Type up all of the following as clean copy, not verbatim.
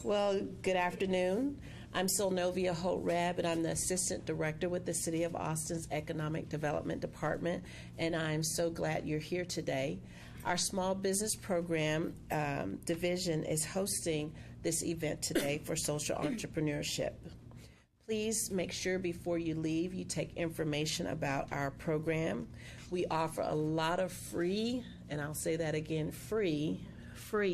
Well, good afternoon. I'm Sylnovia Holt-Rabb, and I'm the Assistant Director with the City of Austin's Economic Development Department, and I'm so glad you're here today. Our Small Business Program division is hosting this event today for social entrepreneurship. Please make sure before you leave you take information about our program. We offer a lot of free, and I'll say that again, free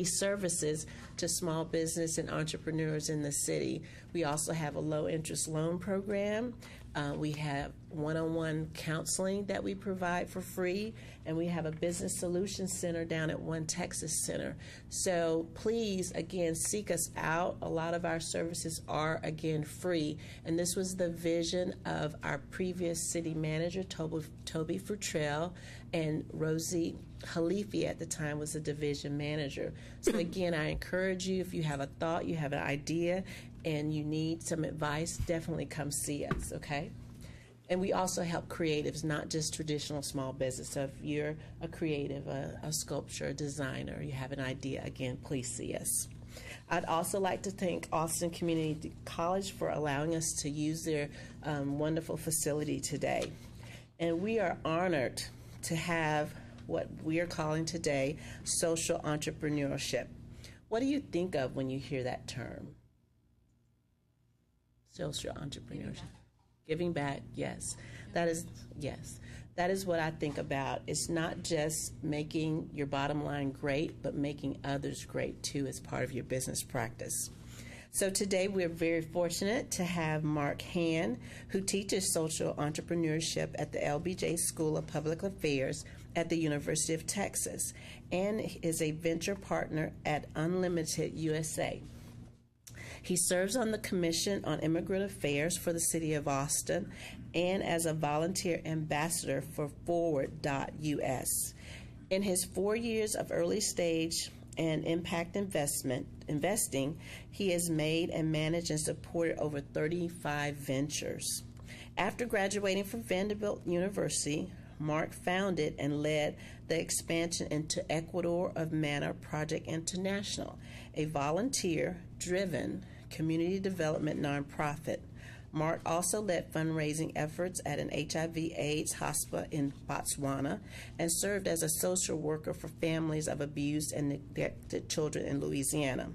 services to small business and entrepreneurs in the city. We also have a low interest loan program. We have one-on-one counseling that we provide for free, and we have a business solutions center down at One Texas Center. So please, again, seek us out. A lot of our services are, again, free, and this was the vision of our previous city manager, Toby Futrell, and Rosie Halifi at the time was the division manager. So again, I encourage you, if you have a thought, you have an idea, and you need some advice, definitely come see us, okay? And we also help creatives, not just traditional small business. So if you're a creative, a sculptor, a designer, you have an idea, again, please see us. I'd also like to thank Austin Community College for allowing us to use their wonderful facility today. And we are honored to have what we are calling today social entrepreneurship. What do you think of when you hear that term? Social entrepreneurship. Giving back, yes. That is what I think about. It's not just making your bottom line great, but making others great too as part of your business practice. So today we're very fortunate to have Mark Hand, who teaches social entrepreneurship at the LBJ School of Public Affairs at the University of Texas and is a venture partner at Unlimited USA. He serves on the Commission on Immigrant Affairs for the City of Austin and as a volunteer ambassador for Forward.us. In his 4 years of early stage and impact investing, he has made and managed and supported over 35 ventures. After graduating from Vanderbilt University, Mark founded and led the expansion into Ecuador of Manna Project International, a volunteer-driven community development nonprofit. Mark also led fundraising efforts at an HIV/AIDS hospital in Botswana and served as a social worker for families of abused and neglected children in Louisiana.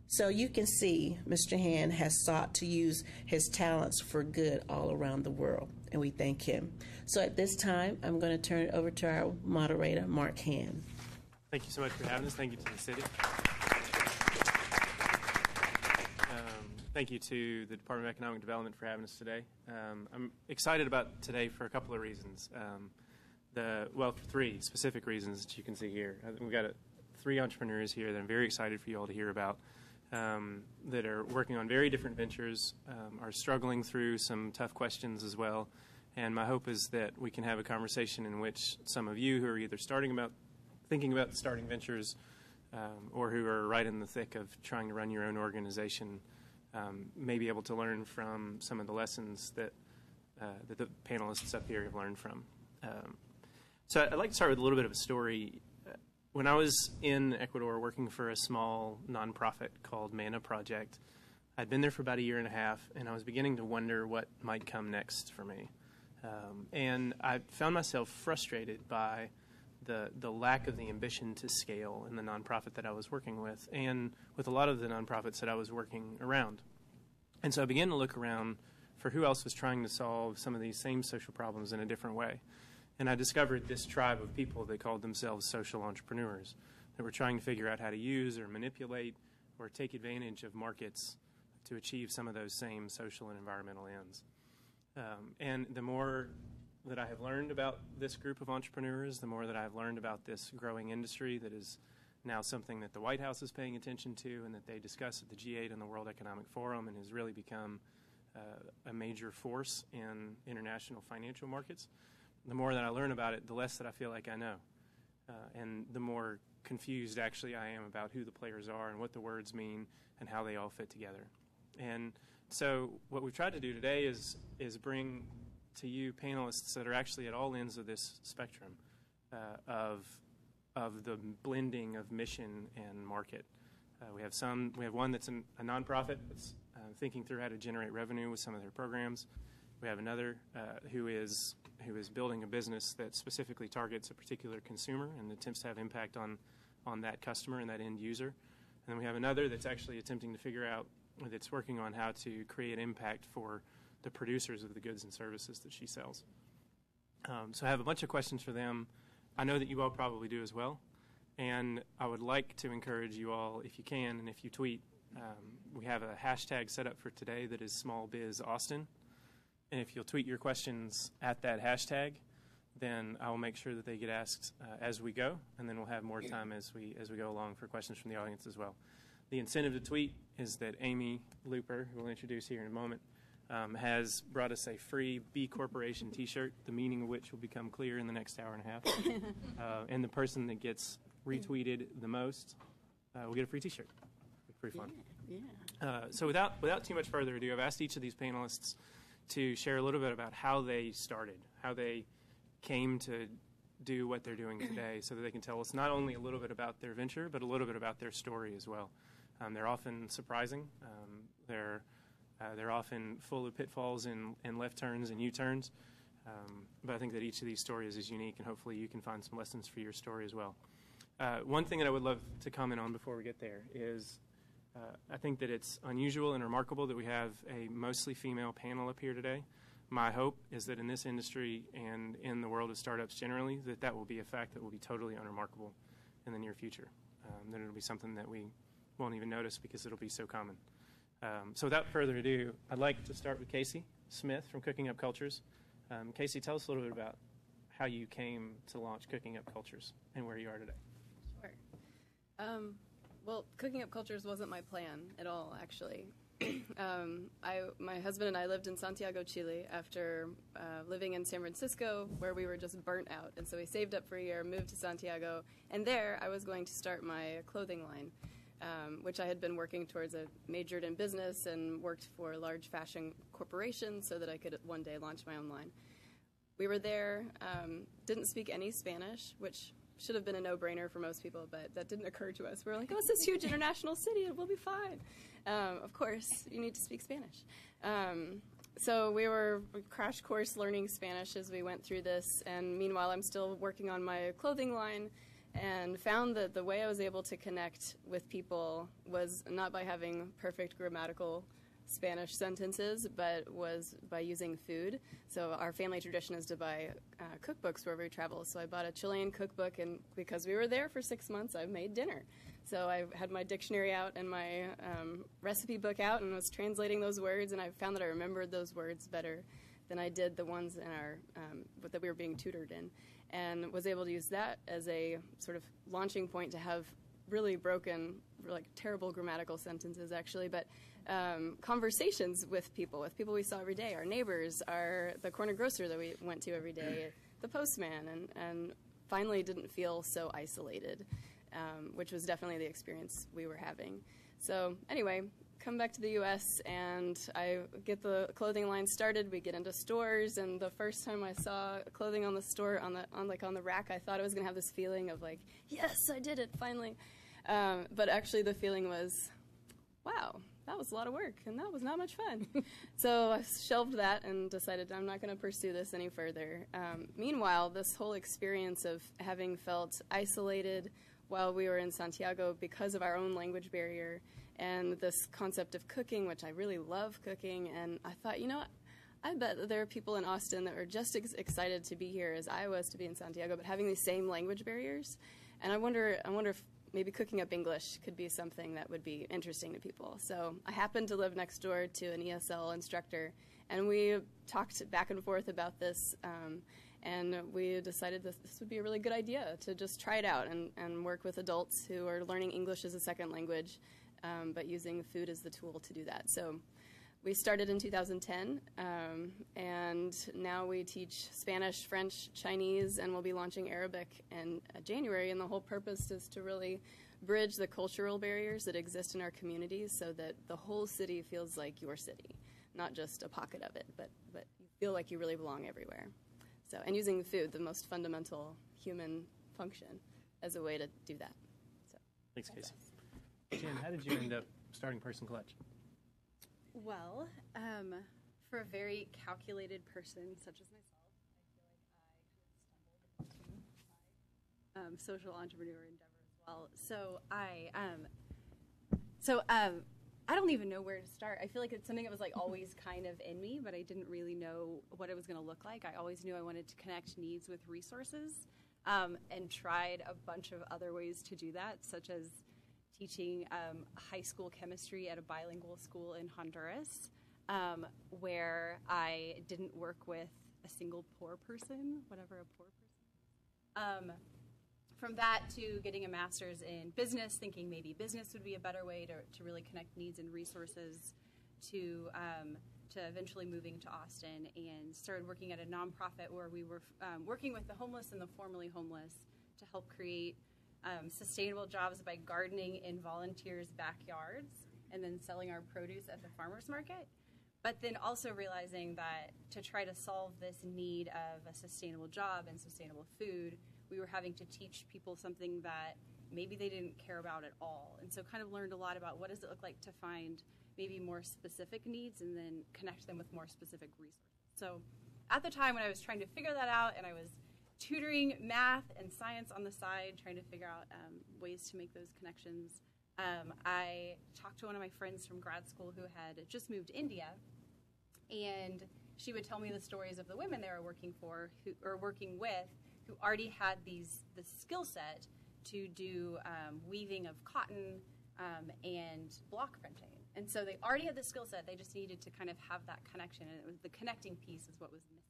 So you can see Mr. Hand has sought to use his talents for good all around the world, and we thank him. So at this time, I'm going to turn it over to our moderator, Mark Hand. Thank you so much for having us. Thank you to the city. Thank you to the Department of Economic Development for having us today. I'm excited about today for a couple of reasons. Three specific reasons that you can see here. We've got three entrepreneurs here that I'm very excited for you all to hear about that are working on very different ventures, are struggling through some tough questions as well. And my hope is that we can have a conversation in which some of you who are either thinking about starting ventures or who are right in the thick of trying to run your own organization may be able to learn from some of the lessons that the panelists up here have learned from. So I'd like to start with a little bit of a story. When I was in Ecuador working for a small nonprofit called Manna Project, I'd been there for about a year and a half, and I was beginning to wonder what might come next for me. And I found myself frustrated by the lack of the ambition to scale in the nonprofit that I was working with and with a lot of the nonprofits that I was working around. And so I began to look around for who else was trying to solve some of these same social problems in a different way. And I discovered this tribe of people that called themselves social entrepreneurs that were trying to figure out how to use or manipulate or take advantage of markets to achieve some of those same social and environmental ends. And the more that I have learned about this group of entrepreneurs, the more that I've learned about this growing industry that is now something that the White House is paying attention to and that they discuss at the G8 and the World Economic Forum and has really become a major force in international financial markets. The more that I learn about it, the less that I feel like I know. And the more confused actually I am about who the players are and what the words mean and how they all fit together. And so what we've tried to do today is bring to you panelists that are actually at all ends of this spectrum of the blending of mission and market. We have one that's a nonprofit that's thinking through how to generate revenue with some of their programs. We have another who is building a business that specifically targets a particular consumer and attempts to have impact on that customer and that end user. And then we have another that's actually attempting to figure out, that's working on how to create impact for the producers of the goods and services that she sells. So I have a bunch of questions for them. I know that you all probably do as well. And I would like to encourage you all, if you can, and if you tweet, we have a hashtag set up for today that is SmallBizAustin. And if you'll tweet your questions at that hashtag, then I will make sure that they get asked as we go, and then we'll have more time as we go along for questions from the audience as well. The incentive to tweet is that Amy Looper, who we'll introduce here in a moment, has brought us a free B Corporation T-shirt, the meaning of which will become clear in the next hour and a half. And the person that gets retweeted the most will get a free T-shirt. Pretty fun. Yeah. So without too much further ado, I've asked each of these panelists to share a little bit about how they started, how they came to do what they're doing today, so that they can tell us not only a little bit about their venture, but a little bit about their story as well. They're often surprising. They're often full of pitfalls and left turns and U-turns. But I think that each of these stories is unique, and hopefully you can find some lessons for your story as well. One thing that I would love to comment on before we get there is I think that it's unusual and remarkable that we have a mostly female panel up here today. My hope is that in this industry and in the world of startups generally, that will be a fact that will be totally unremarkable in the near future. That it'll be something that we won't even notice because it'll be so common. So without further ado, I'd like to start with Casey Smith from Cooking Up Cultures. Casey, tell us a little bit about how you came to launch Cooking Up Cultures and where you are today. Sure. Well, Cooking Up Cultures wasn't my plan at all, actually. My husband and I lived in Santiago, Chile, after living in San Francisco, where we were just burnt out. And so we saved up for a year, moved to Santiago, and there I was going to start my clothing line, which I had been working towards. I majored in business and worked for large fashion corporations so that I could one day launch my own line. We were there, didn't speak any Spanish, which should have been a no-brainer for most people, but that didn't occur to us. We were like, oh, it's this huge international city, and we'll be fine. Of course, you need to speak Spanish. So we were crash course learning Spanish as we went through this, and meanwhile I'm still working on my clothing line, and found that the way I was able to connect with people was not by having perfect grammatical Spanish sentences, but was by using food. So our family tradition is to buy cookbooks wherever we travel. So I bought a Chilean cookbook, and because we were there for 6 months, I made dinner. So I had my dictionary out and my recipe book out and was translating those words, and I found that I remembered those words better than I did the ones in our that we were being tutored in, and was able to use that as a sort of launching point to have really broken, like terrible grammatical sentences actually, but conversations with people we saw every day, our neighbors, the corner grocer that we went to every day, the postman, and finally didn't feel so isolated, which was definitely the experience we were having. So anyway, come back to the U.S. and I get the clothing line started. We get into stores, and the first time I saw clothing on the store on the rack, I thought I was going to have this feeling of like, yes, I did it finally. But actually, the feeling was, wow, that was a lot of work, and that was not much fun. So I shelved that and decided I'm not going to pursue this any further. Meanwhile, this whole experience of having felt isolated while we were in Santiago because of our own language barrier, and this concept of cooking, which I really love cooking, and I thought, you know what, I bet that there are people in Austin that are just as excited to be here as I was to be in Santiago, but having these same language barriers. And I wonder if maybe cooking up English could be something that would be interesting to people. So I happened to live next door to an ESL instructor, and we talked back and forth about this, and we decided that this would be a really good idea to just try it out and work with adults who are learning English as a second language, but using food as the tool to do that. So we started in 2010, and now we teach Spanish, French, Chinese, and we'll be launching Arabic in January, and the whole purpose is to really bridge the cultural barriers that exist in our communities so that the whole city feels like your city, not just a pocket of it, but you feel like you really belong everywhere. So, and using food, the most fundamental human function, as a way to do that. So, thanks, Casey. Jen, how did you end up starting Person Clutch? Well, for a very calculated person such as myself, I feel like I kind of stumbled into social entrepreneur endeavor as well. I don't even know where to start. I feel like it's something that was like always kind of in me, but I didn't really know what it was going to look like. I always knew I wanted to connect needs with resources, and tried a bunch of other ways to do that, such as teaching high school chemistry at a bilingual school in Honduras, where I didn't work with a single poor person, whatever a poor person. From that to getting a master's in business, thinking maybe business would be a better way to really connect needs and resources, to eventually moving to Austin and started working at a nonprofit where we were working with the homeless and the formerly homeless to help create sustainable jobs by gardening in volunteers' backyards and then selling our produce at the farmers market. But then also realizing that to try to solve this need of a sustainable job and sustainable food, we were having to teach people something that maybe they didn't care about at all. And so kind of learned a lot about what does it look like to find maybe more specific needs and then connect them with more specific resources. So at the time when I was trying to figure that out and I was tutoring math and science on the side, trying to figure out ways to make those connections, I talked to one of my friends from grad school who had just moved to India, and she would tell me the stories of the women they were working with who already had the skill set to do weaving of cotton and block printing. And so they already had the skill set, they just needed to kind of have that connection, and it was the connecting piece is what was missing.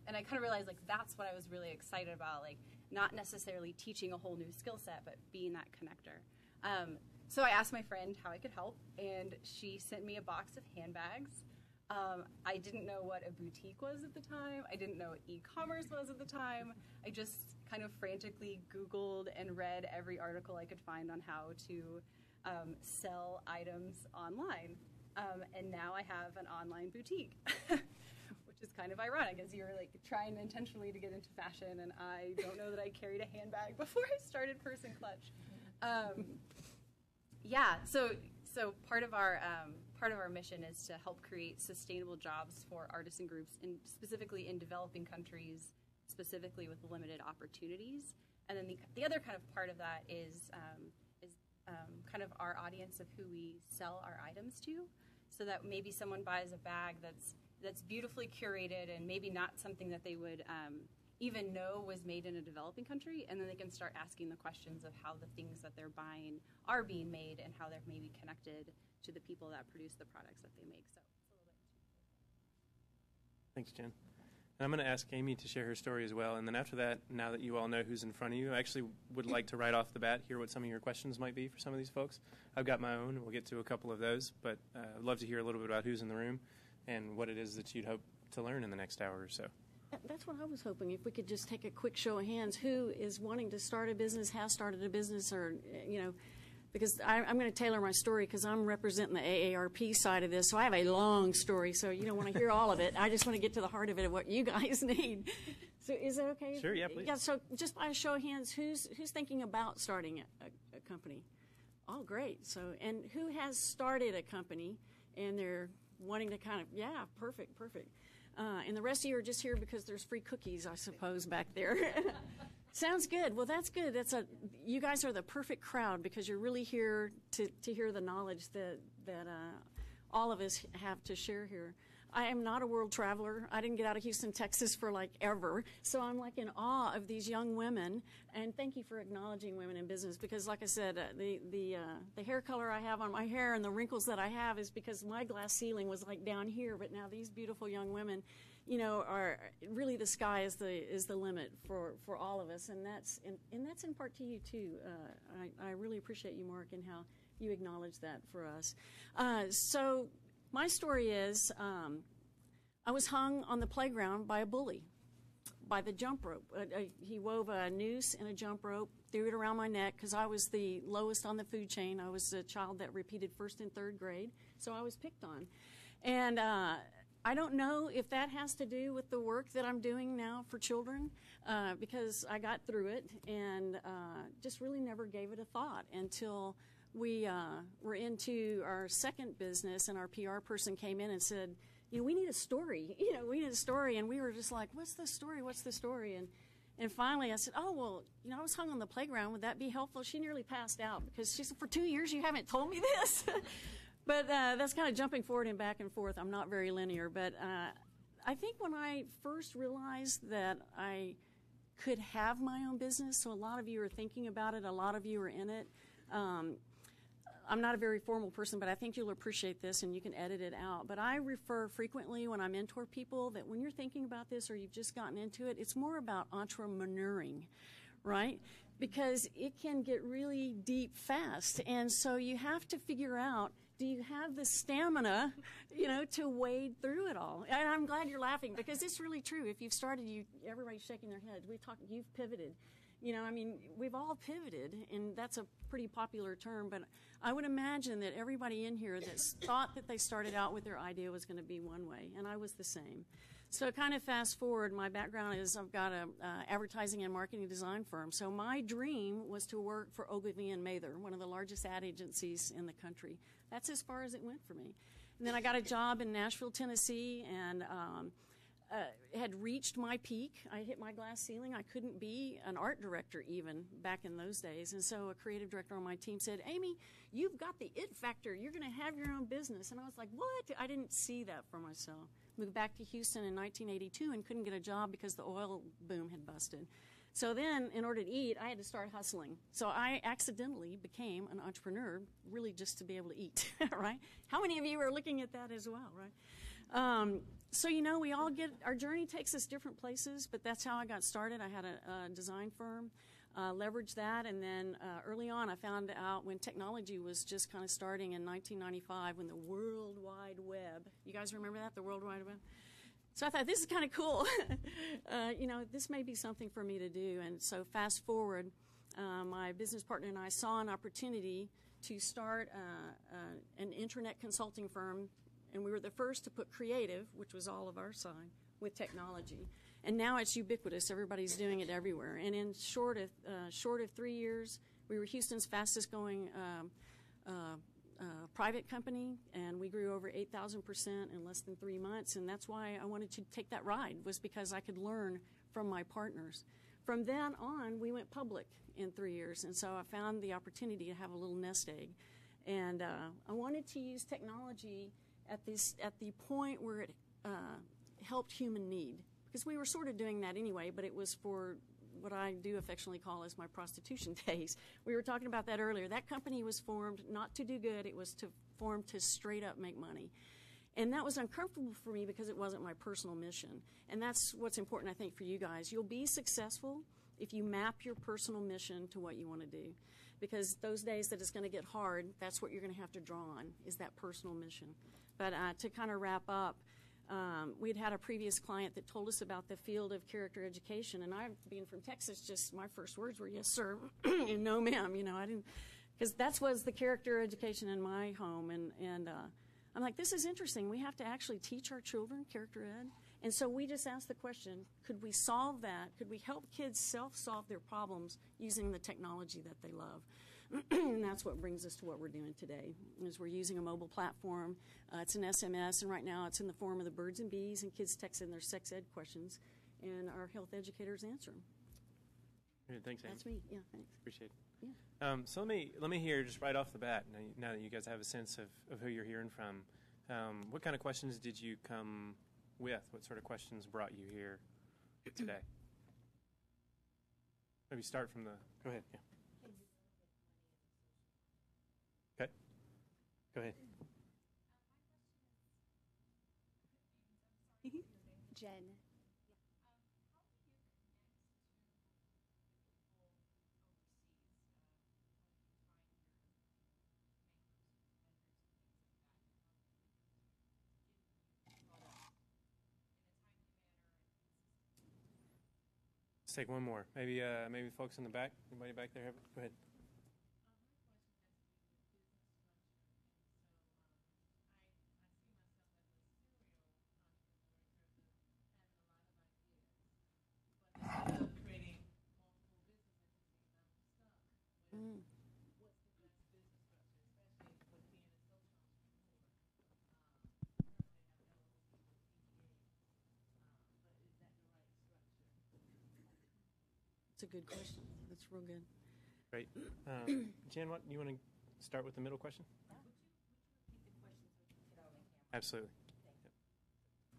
And I kind of realized, like, that's what I was really excited about, like, not necessarily teaching a whole new skill set, but being that connector. So I asked my friend how I could help, and she sent me a box of handbags. I didn't know what a boutique was at the time. I didn't know what e-commerce was at the time. I just kind of frantically Googled and read every article I could find on how to sell items online. And now I have an online boutique, which is kind of ironic, as you're like trying intentionally to get into fashion, and I don't know that I carried a handbag before I started Person Clutch. So part of our mission is to help create sustainable jobs for artisan groups, and specifically in developing countries, specifically with limited opportunities. And then the other kind of part of that is kind of our audience of who we sell our items to, so that maybe someone buys a bag that's beautifully curated and maybe not something that they would even know was made in a developing country, and then they can start asking the questions of how the things that they're buying are being made and how they're maybe connected to the people that produce the products that they make. So it's a little bit. Thanks, Jen. And I'm going to ask Amy to share her story as well. And then after that, now that you all know who's in front of you, I actually would like to right off the bat hear what some of your questions might be for some of these folks. I've got my own. We'll get to a couple of those. But I'd love to hear a little bit about who's in the room and what it is that you'd hope to learn in the next hour or so. That's what I was hoping. If we could just take a quick show of hands, who is wanting to start a business, has started a business, or, because I'm going to tailor my story because I'm representing the AARP side of this, so I have a long story, so you don't want to hear all of it. I just want to get to the heart of it, of what you guys need. So is that okay? Sure, yeah, please. Yeah, so just by a show of hands, who's thinking about starting a company? Oh, great. So, and who has started a company and they're wanting to kind of, yeah, perfect. And the rest of you are just here because there's free cookies, I suppose, back there. Sounds good. Well, that's good. You guys are the perfect crowd because you're really here to hear the knowledge that all of us have to share here. I am not a world traveler. I didn't get out of Houston, Texas for like ever. So I'm like in awe of these young women. And thank you for acknowledging women in business because, like I said, the hair color I have on my hair and the wrinkles that I have is because my glass ceiling was like down here. But now these beautiful young women, are really the sky is the limit for all of us. And that's in part to you too. I really appreciate you, Mark, and how you acknowledge that for us. So my story is I was hung on the playground by a bully, by the jump rope. He wove a noose and a jump rope, threw it around my neck because I was the lowest on the food chain. I was a child that repeated first and third grade, so I was picked on. And I don't know if that has to do with the work that I'm doing now for children because I got through it and just really never gave it a thought until we were into our second business, and our PR person came in and said, we need a story. We need a story. And we were just like, what's the story? What's the story? And finally I said, oh, well, I was hung on the playground. Would that be helpful? She nearly passed out because she said, for 2 years you haven't told me this. But that's kind of jumping forward and back and forth. I'm not very linear. But I think when I first realized that I could have my own business, so a lot of you are thinking about it, a lot of you are in it. I'm not a very formal person, but I think you'll appreciate this, and you can edit it out. But I refer frequently when I mentor people that when you're thinking about this or you've just gotten into it, it's more about entrepreneuring, right? Because it can get really deep fast. And so you have to figure out, do you have the stamina, to wade through it all? And I'm glad you're laughing because it's really true. If you've started, everybody's shaking their heads. You've pivoted. We've all pivoted, and that's a pretty popular term, but I would imagine that everybody in here that thought that they started out with their idea was going to be one way, and I was the same. So kind of fast forward, my background is I've got a advertising and marketing design firm. So my dream was to work for Ogilvy and Mather, one of the largest ad agencies in the country. That's as far as it went for me. And then I got a job in Nashville, Tennessee, and had reached my peak. I hit my glass ceiling. I couldn't be an art director even back in those days. And so a creative director on my team said, Amy, you've got the it factor. You're going to have your own business. And I was like, what? I didn't see that for myself. Moved back to Houston in 1982 and couldn't get a job because the oil boom had busted. So then, in order to eat, I had to start hustling. So I accidentally became an entrepreneur, really just to be able to eat, right? How many of you are looking at that as well, right? So, we all our journey takes us different places, but that's how I got started. I had a design firm, leveraged that, and then early on I found out when technology was just kind of starting in 1995 when the World Wide Web, you guys remember that, the World Wide Web? So I thought, this is kind of cool. This may be something for me to do. And so fast forward, my business partner and I saw an opportunity to start an internet consulting firm. And we were the first to put creative, which was all of our side, with technology. And now it's ubiquitous. Everybody's doing it everywhere. And in short of 3 years, we were Houston's fastest growing private company, and we grew over 8,000% in less than 3 months. And that's why I wanted to take that ride, was because I could learn from my partners. From then on, we went public in 3 years. And so I found the opportunity to have a little nest egg. And I wanted to use technology at the point where it helped human need, because we were sort of doing that anyway, but it was for what I do affectionately call as my prostitution days. We were talking about that earlier. That company was formed not to do good. It was formed to straight up make money. And that was uncomfortable for me because it wasn't my personal mission. And that's what's important, I think, for you guys. You'll be successful if you map your personal mission to what you want to do. Because those days that it's going to get hard, that's what you're going to have to draw on, is that personal mission. But to kind of wrap up, we'd had a previous client that told us about the field of character education. And I, being from Texas, just my first words were, yes, sir, and no, ma'am. I didn't, because that was the character education in my home. And I'm like, this is interesting. We have to actually teach our children character ed. And so we just asked the question, could we solve that? Could we help kids self-solve their problems using the technology that they love? And that's what brings us to what we're doing today, is we're using a mobile platform. It's an SMS, and right now it's in the form of the birds and bees, and kids text in their sex ed questions, and our health educators answer them. Good, thanks, Amy. That's me. Yeah, thanks. Appreciate it. Yeah. So let me hear just right off the bat, now that you guys have a sense of who you're hearing from, what kind of questions did you come with? What sort of questions brought you here today? Maybe start from the, go ahead, yeah. Okay, go ahead. Jen. Let's take one more. Maybe folks in the back. Anybody back there? Go ahead. That's a good question. That's real good. Great. Jen, what you want to start with the middle question? Absolutely.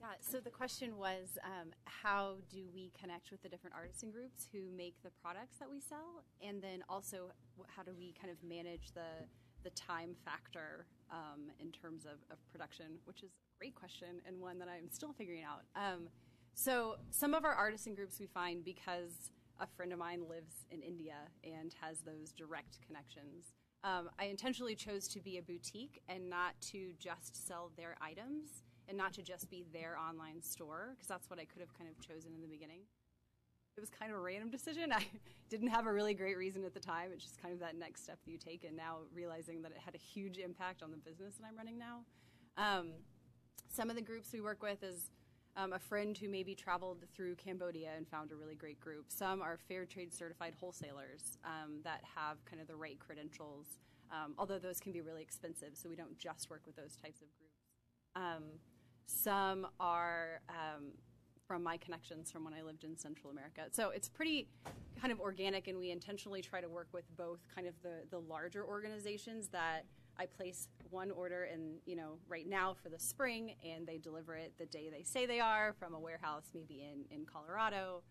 Yeah, so the question was, how do we connect with the different artisan groups who make the products that we sell? And then also, how do we kind of manage the time factor in terms of production, which is a great question and one that I'm still figuring out. So some of our artisan groups we find, because a friend of mine lives in India and has those direct connections, I intentionally chose to be a boutique and not to just sell their items and not to just be their online store, because that's what I could have kind of chosen in the beginning. It was kind of a random decision. I didn't have a really great reason at the time. It's just kind of that next step that you take, and now realizing that it had a huge impact on the business that I'm running now. Some of the groups we work with is a friend who maybe traveled through Cambodia and found a really great group. Some are fair trade certified wholesalers that have kind of the right credentials, although those can be really expensive, so we don't just work with those types of groups. Some are from my connections from when I lived in Central America. So it's pretty kind of organic, and we intentionally try to work with both kind of the larger organizations that I place one order in, right now for the spring, and they deliver it the day they say they are from a warehouse maybe in Colorado,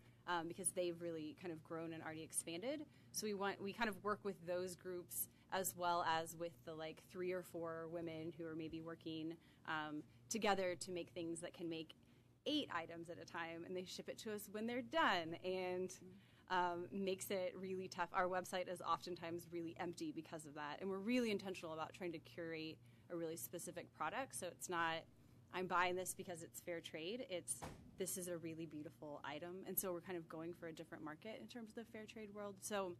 because they've really kind of grown and already expanded. So we kind of work with those groups as well as with the 3 or 4 women who are maybe working together to make things that can make 8 items at a time, and they ship it to us when they're done, and makes it really tough. Our website is oftentimes really empty because of that, and we're really intentional about trying to curate a really specific product, so it's not, I'm buying this because it's fair trade, it's, this is a really beautiful item, and so we're kind of going for a different market in terms of the fair trade world. So,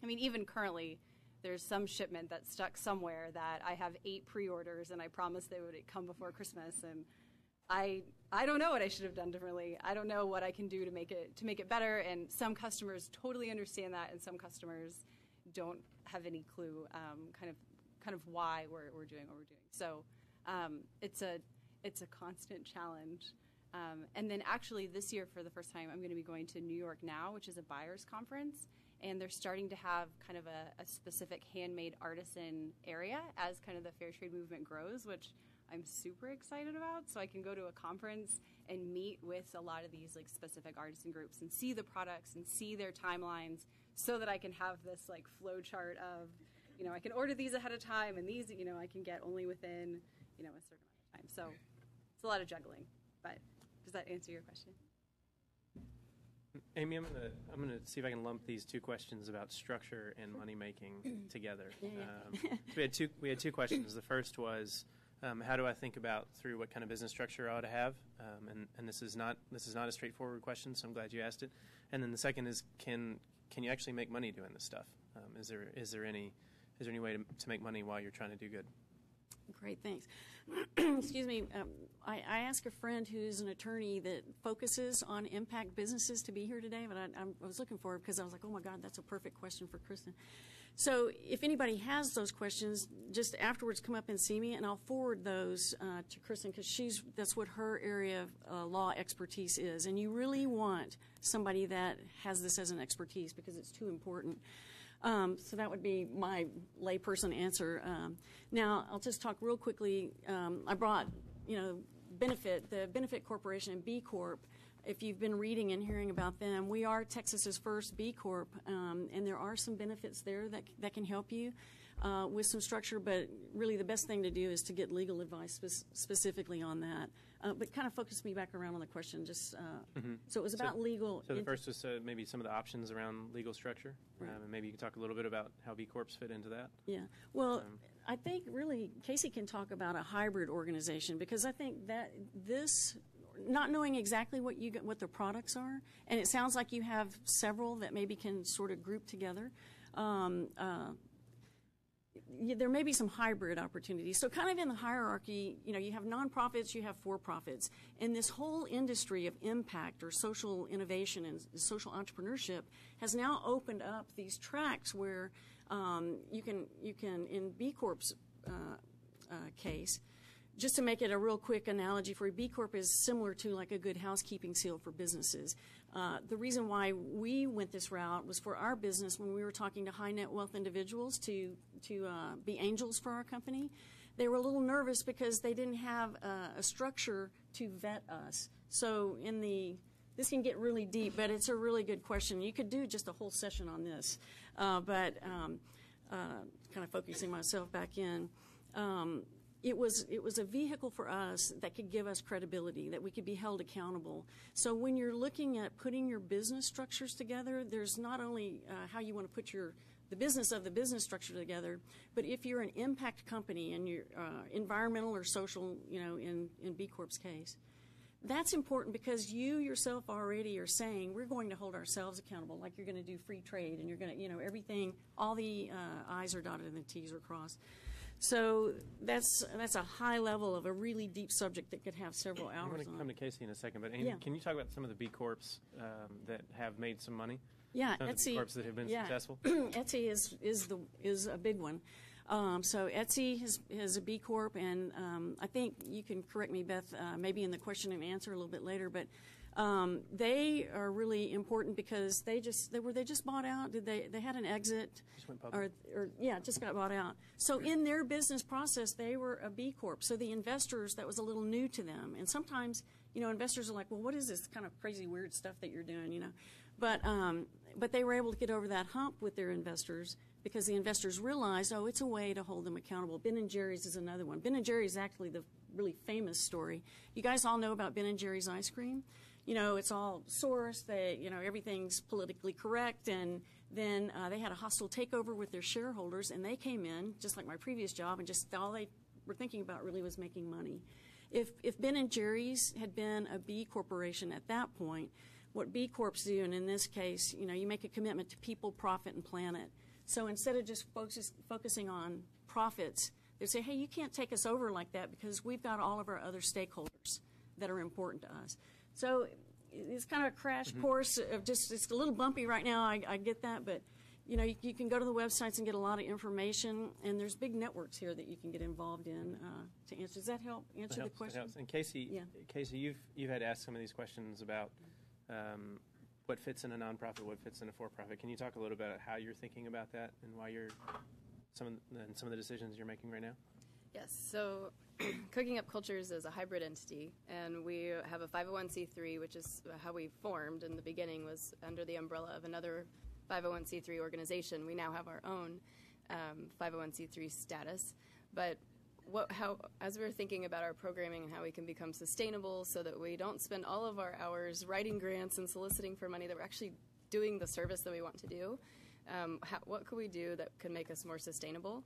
I mean, even currently, there's some shipment that's stuck somewhere that I have 8 pre-orders, and I promised they would come before Christmas, and I don't know what I should have done differently. I don't know what I can do to make it better, and some customers totally understand that, and some customers don't have any clue kind of why we're doing what we're doing. So it's a constant challenge. And then actually this year, for the first time, I'm going to be going to New York Now, which is a buyer's conference, and they're starting to have kind of a specific handmade artisan area as kind of the fair trade movement grows, which I'm super excited about. So I can go to a conference and meet with a lot of these specific artisan groups and see the products and see their timelines, so that I can have this flow chart of, I can order these ahead of time, and these, I can get only within, a certain amount of time. So it's a lot of juggling, but does that answer your question? Amy, I'm gonna see if I can lump these 2 questions about structure and money making together. We had two questions. The first was, how do I think about through what kind of business structure I ought to have? And this is not a straightforward question, so I'm glad you asked it. And then the second is, can you actually make money doing this stuff? Is there any way to make money while you're trying to do good? Great, thanks. Excuse me. I asked a friend who's an attorney that focuses on impact businesses to be here today, but I was looking for her because I was like, oh my God, that's a perfect question for Kristen. So if anybody has those questions, just afterwards come up and see me, and I'll forward those to Kristen, because that's what her area of law expertise is. And you really want somebody that has this as an expertise, because it's too important. So that would be my layperson answer. Now, I'll just talk real quickly. I brought, the Benefit Corporation and B Corp. If you've been reading and hearing about them, we are Texas's first B Corp, and there are some benefits there that can help you with some structure, but really the best thing to do is to get legal advice specifically on that. But kind of focus me back around on the question. So it was about legal. So the first was maybe some of the options around legal structure, right. And maybe you can talk a little bit about how B Corps fit into that. Yeah. Well, I think really Casey can talk about a hybrid organization, because I think that this, not knowing exactly what the products are, and it sounds like you have several that maybe can sort of group together. There may be some hybrid opportunities. So kind of in the hierarchy, you have nonprofits, you have for-profits. And this whole industry of impact or social innovation and social entrepreneurship has now opened up these tracks where you can, in B Corp's case, just to make it a real quick analogy for you, B Corp is similar to like a good housekeeping seal for businesses. The reason why we went this route was for our business when we were talking to high net wealth individuals to be angels for our company. They were a little nervous because they didn't have a structure to vet us. So this can get really deep, but it's a really good question. You could do just a whole session on this, but kind of focusing myself back in. It was a vehicle for us that could give us credibility, that we could be held accountable. So when you're looking at putting your business structures together, there's not only how you want to put the business of the business structure together, but if you're an impact company and you're environmental or social, in B Corp's case, that's important because you yourself already are saying we're going to hold ourselves accountable, like you're going to do free trade and you're going to, everything, all the I's are dotted and the T's are crossed. So that's a high level of a really deep subject that could have several hours on. I'm going to come to Casey in a second, but Amy, can you talk about some of the B Corps that have made some money? Yeah, some Etsy. of the B Corps that have been successful. Etsy is a big one. So Etsy is a B Corp, and I think you can correct me, Beth, maybe in the question and answer a little bit later, but they are really important because they just bought out. They had an exit? Just went public. Just got bought out. So in their business process, they were a B Corp. So the investors, that was a little new to them. And sometimes, investors are like, well, what is this kind of crazy, weird stuff that you're doing, But they were able to get over that hump with their investors because the investors realized, it's a way to hold them accountable. Ben & Jerry's is another one. Ben & Jerry's is actually the really famous story. You guys all know about Ben & Jerry's ice cream. It's all sourced. Everything's politically correct. And then they had a hostile takeover with their shareholders, and they came in, just like my previous job, and just all they were thinking about really was making money. If Ben & Jerry's had been a B corporation at that point, what B Corps do, and in this case, you make a commitment to people, profit, and planet. So instead of just focusing on profits, they say, hey, you can't take us over like that because we've got all of our other stakeholders that are important to us. So it's kind of a crash course of it's a little bumpy right now, I get that, but you can go to the websites and get a lot of information, and there's big networks here that you can get involved in to answer. Does that help answer the question? It helps. And Casey, you've had to ask some of these questions about what fits in a nonprofit, what fits in a for-profit. Can you talk a little bit about how you're thinking about that and why some of the decisions you're making right now? Yes. So Cooking Up Cultures is a hybrid entity, and we have a 501c3, which is how we formed in the beginning, was under the umbrella of another 501c3 organization. We now have our own 501c3 status. But as we're thinking about our programming and how we can become sustainable so that we don't spend all of our hours writing grants and soliciting for money, that we're actually doing the service that we want to do, what could we do that could make us more sustainable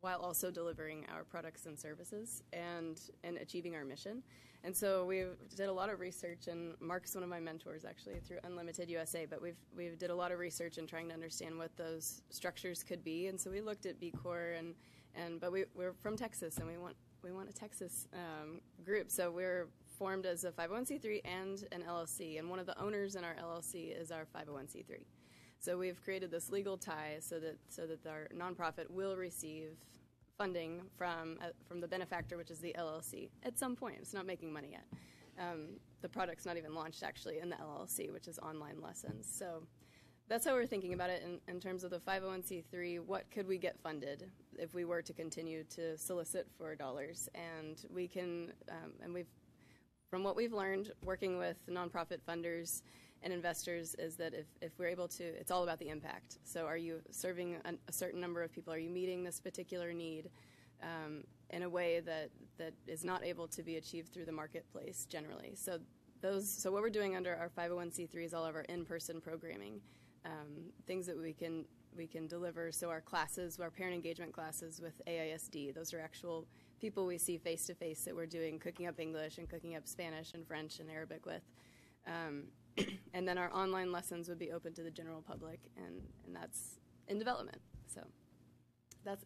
while also delivering our products and services and achieving our mission? And so we did a lot of research, and Mark's one of my mentors actually through Unlimited USA, but we've did a lot of research in trying to understand what those structures could be. And so we looked at B Corp but we're from Texas, and we want a Texas group. So we're formed as a 501c3 and an LLC, and one of the owners in our LLC is our 501c3. So we've created this legal tie so that our nonprofit will receive funding from the benefactor, which is the LLC, at some point. It's not making money yet. The product's not even launched actually in the LLC, which is online lessons. So that's how we're thinking about it in terms of the 501c3. What could we get funded if we were to continue to solicit for dollars? And we can, from what we've learned working with nonprofit funders and investors, is that if we're able to, it's all about the impact. So are you serving a certain number of people? Are you meeting this particular need in a way that is not able to be achieved through the marketplace generally? So what we're doing under our 501c3 is all of our in-person programming. Things that we can deliver. So our classes, our parent engagement classes with AISD, those are actual people we see face to face that we're doing Cooking Up English and Cooking Up Spanish and French and Arabic with. And then our online lessons would be open to the general public, and that's in development. So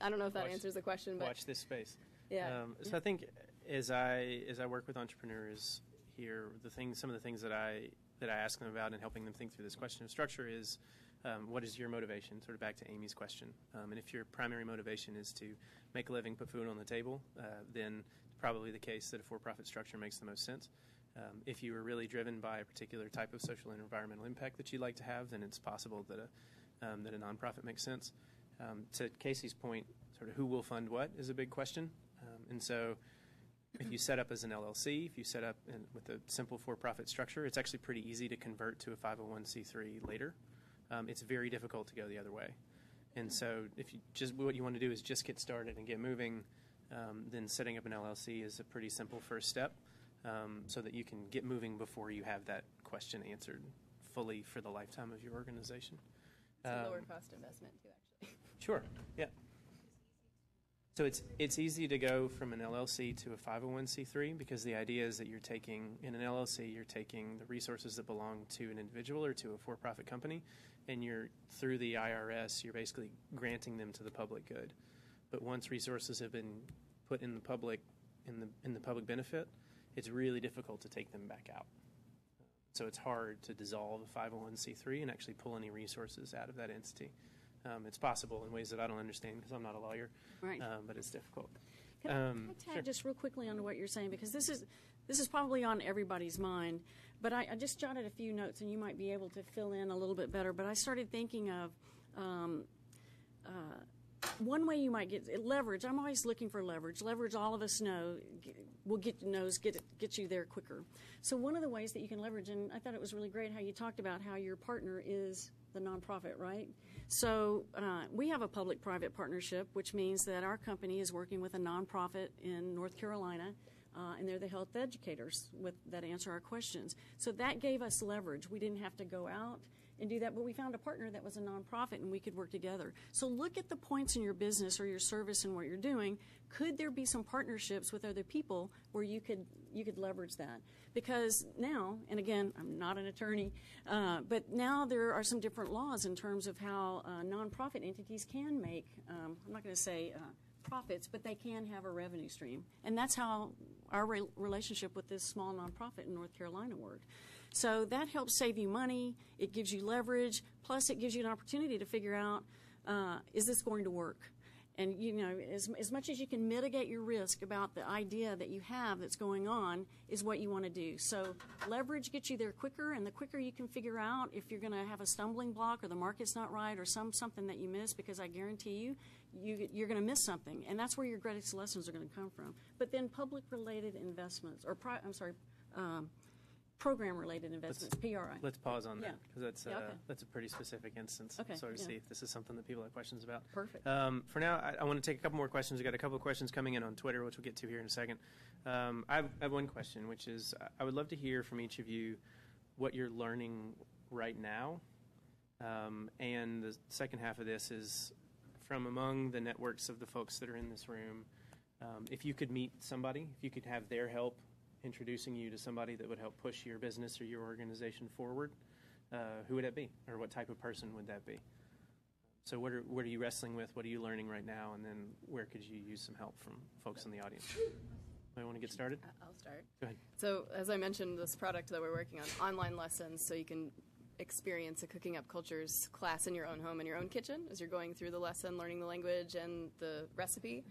I don't know if that answers the question, but watch this space. Yeah. So I think as I work with entrepreneurs here, some of the things that I ask them about and helping them think through this question of structure is, what is your motivation? Sort of back to Amy's question. And if your primary motivation is to make a living, put food on the table, then it's probably the case that a for-profit structure makes the most sense. If you are really driven by a particular type of social and environmental impact that you'd like to have, then it's possible that a nonprofit makes sense. To Casey's point, sort of who will fund what is a big question. And so if you set up as an LLC, if you set up with a simple for-profit structure, it's actually pretty easy to convert to a 501c3 later. It's very difficult to go the other way. And so if you just, what you want to do is just get started and get moving, then setting up an LLC is a pretty simple first step, so that you can get moving before you have that question answered fully for the lifetime of your organization. It's a lower cost investment too, actually. Sure, yeah. So it's easy to go from an LLC to a 501c3 because the idea is that you're taking, in an LLC, you're taking the resources that belong to an individual or to a for-profit company, and you're, through the IRS, you're basically granting them to the public good. But once resources have been put in the public, in the public benefit, it's really difficult to take them back out. So it's hard to dissolve a 501c3 and actually pull any resources out of that entity. It's possible in ways that I don't understand because I'm not a lawyer, Right. But it's difficult. Can I tag just real quickly onto what you're saying, because this is probably on everybody's mind, but I just jotted a few notes and you might be able to fill in a little bit better. But I started thinking of one way you might get leverage. I'm always looking for leverage. Leverage, all of us know, will get you there quicker. So one of the ways that you can leverage, and I thought it was really great how you talked about how your partner is the nonprofit, right? So we have a public-private partnership, which means that our company is working with a nonprofit in North Carolina, and they're the health educators that answer our questions. So that gave us leverage. We didn't have to go out and do that, but we found a partner that was a nonprofit, and we could work together. So look at the points in your business or your service and what you're doing. Could there be some partnerships with other people where you could leverage that? Because now, and again, I'm not an attorney, but now there are some different laws in terms of how nonprofit entities can make, I'm not going to say profits, but they can have a revenue stream. And that's how our relationship with this small nonprofit in North Carolina worked. So that helps save you money, it gives you leverage, plus it gives you an opportunity to figure out, is this going to work? And, you know, as much as you can mitigate your risk about the idea that you have that's going on is what you want to do. So leverage gets you there quicker, and the quicker you can figure out if you're going to have a stumbling block or the market's not right or something that you miss, because I guarantee you're going to miss something. And that's where your greatest lessons are going to come from. But then public-related investments, or program-related investments, PRI. Let's pause on that, Yeah. because Okay. that's a pretty specific instance. Okay, So to yeah. see if this is something that people have questions about. Perfect. For now, I want to take a couple more questions. We've got a couple of questions coming in on Twitter, which we'll get to here in a second. I have one question, which is I would love to hear from each of you what you're learning right now. And the second half of this is from among the networks of the folks that are in this room. If you could meet somebody, if you could have their help introducing you to somebody that would help push your business or your organization forward, who would that be, or what type of person would that be? So what are you wrestling with? What are you learning right now? And then where could you use some help from folks in the audience? I want to get started? I'll start. Go ahead. So as I mentioned, this product that we're working on, online lessons, so you can experience a Cooking Up Cultures class in your own home, in your own kitchen, as you're going through the lesson, learning the language and the recipe.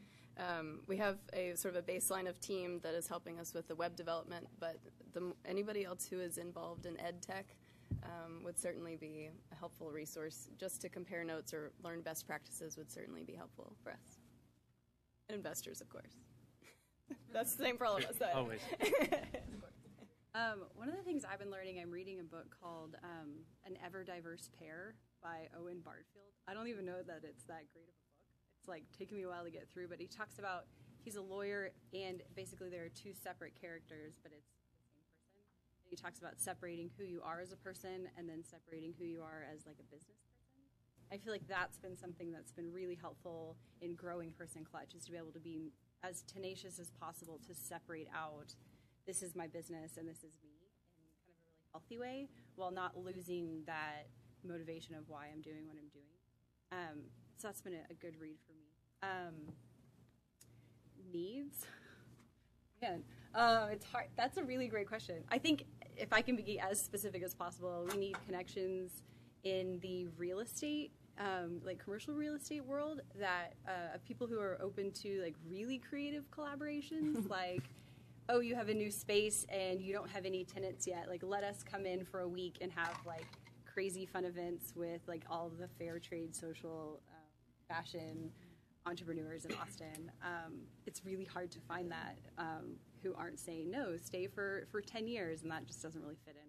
We have a sort of a baseline of team that is helping us with the web development, but anybody else who is involved in ed tech would certainly be a helpful resource. Just to compare notes or learn best practices would certainly be helpful for us. Investors, of course. That's the same for all of us. Though. Always. One of the things I've been learning, I'm reading a book called An Ever Diverse Pair by Owen Barfield. I don't even know that it's that great of a book. It's like taking me a while to get through, but he talks about, he's a lawyer, and basically there are two separate characters, but it's the same person. And he talks about separating who you are as a person and then separating who you are as like a business person. I feel like that's been something that's been really helpful in growing Person Clutch, is to be able to be as tenacious as possible to separate out, this is my business and this is me, in kind of a really healthy way, while not losing that motivation of why I'm doing what I'm doing. So that's been a good read for me. Needs? Man, it's hard. That's a really great question. I think if I can be as specific as possible, we need connections in the real estate, like commercial real estate world, that of people who are open to like really creative collaborations, like oh, you have a new space and you don't have any tenants yet. Like, let us come in for a week and have like crazy fun events with like all of the fair trade, social, fashion entrepreneurs in Austin. It's really hard to find that who aren't saying no, stay for 10 years, and that just doesn't really fit in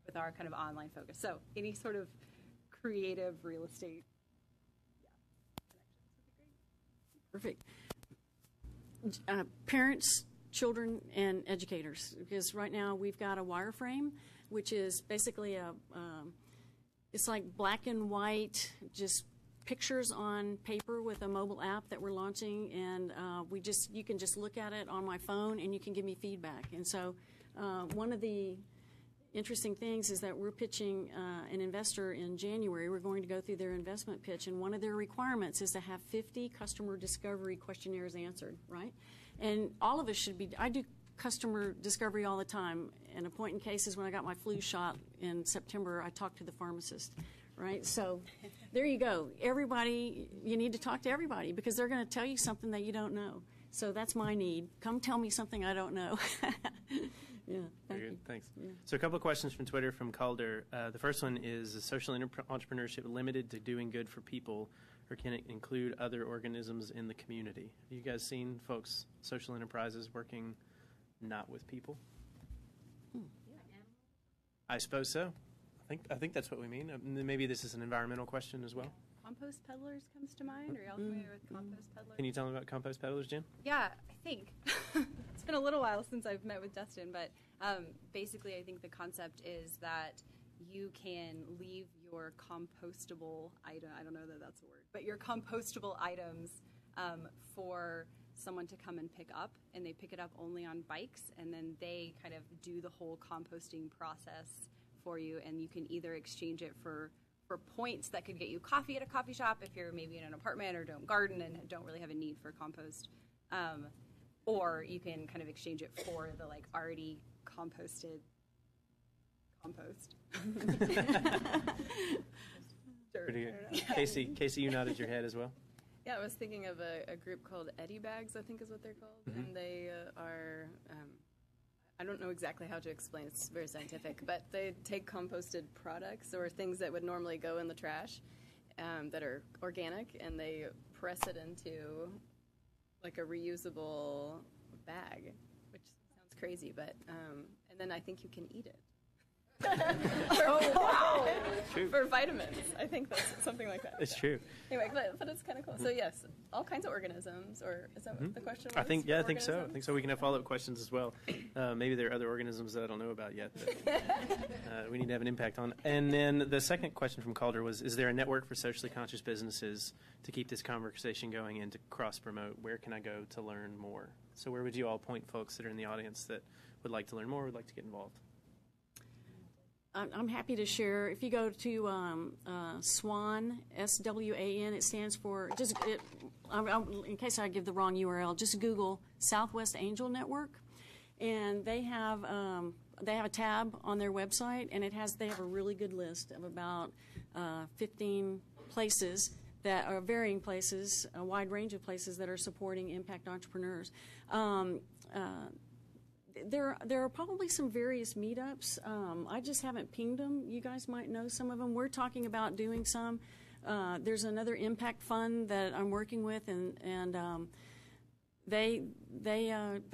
with our kind of online focus. So any sort of creative real estate Perfect. Parents, children, and educators, because right now we've got a wireframe, which is basically it's like black and white, just pictures on paper with a mobile app that we're launching, and you can just look at it on my phone and you can give me feedback. And so one of the interesting things is that we're pitching an investor in January. We're going to go through their investment pitch, and one of their requirements is to have 50 customer discovery questionnaires answered, right? And all of us should be, I do customer discovery all the time, and a point in cases when I got my flu shot in September, I talked to the pharmacist, right? So there you go. Everybody, you need to talk to everybody because they're going to tell you something that you don't know. So that's my need. Come tell me something I don't know. Yeah, Very good. Thanks. Yeah. So a couple of questions from Twitter from Calder. The first one is social entrepreneurship limited to doing good for people, or can it include other organisms in the community? Have you guys seen folks, social enterprises working not with people? I suppose so. I think that's what we mean. Maybe this is an environmental question as well. Compost peddlers comes to mind. Are y'all familiar with compost peddlers? Can you tell me about compost peddlers, Jen? Yeah, I think. It's been a little while since I've met with Dustin, but basically I think the concept is that you can leave your compostable item, I don't know that that's a word, but your compostable items for someone to come and pick up, and they pick it up only on bikes, and then they kind of do the whole composting process for you, and you can either exchange it for points that could get you coffee at a coffee shop if you're maybe in an apartment or don't garden and don't really have a need for compost, or you can kind of exchange it for the like already composted compost. Pretty good. Casey, you nodded your head as well. Yeah, I was thinking of a group called Eddy Bags, I think is what they're called, and they are. I don't know exactly how to explain. It's very scientific, but they take composted products or things that would normally go in the trash that are organic, and they press it into like a reusable bag, which sounds crazy, but and then I think you can eat it. Oh, wow. For vitamins. I think that's something like that. It's true. Anyway, but it's kind of cool. So yes, all kinds of organisms, or is that what the question was? I think so. I think so. We can have follow-up questions as well. Maybe there are other organisms that I don't know about yet that we need to have an impact on. And then the second question from Calder was, is there a network for socially conscious businesses to keep this conversation going and to cross-promote? Where can I go to learn more? So where would you all point folks that are in the audience that would like to learn more, would like to get involved? I'm happy to share. If you go to SWAN, SWAN, it stands for, in case I give the wrong URL, just Google Southwest Angel Network, and they have a tab on their website, and they have a really good list of about 15 places that are varying places, a wide range of places that are supporting impact entrepreneurs. There are probably some various meetups. I just haven't pinged them. You guys might know some of them. We're talking about doing some. There's another impact fund that I'm working with, and they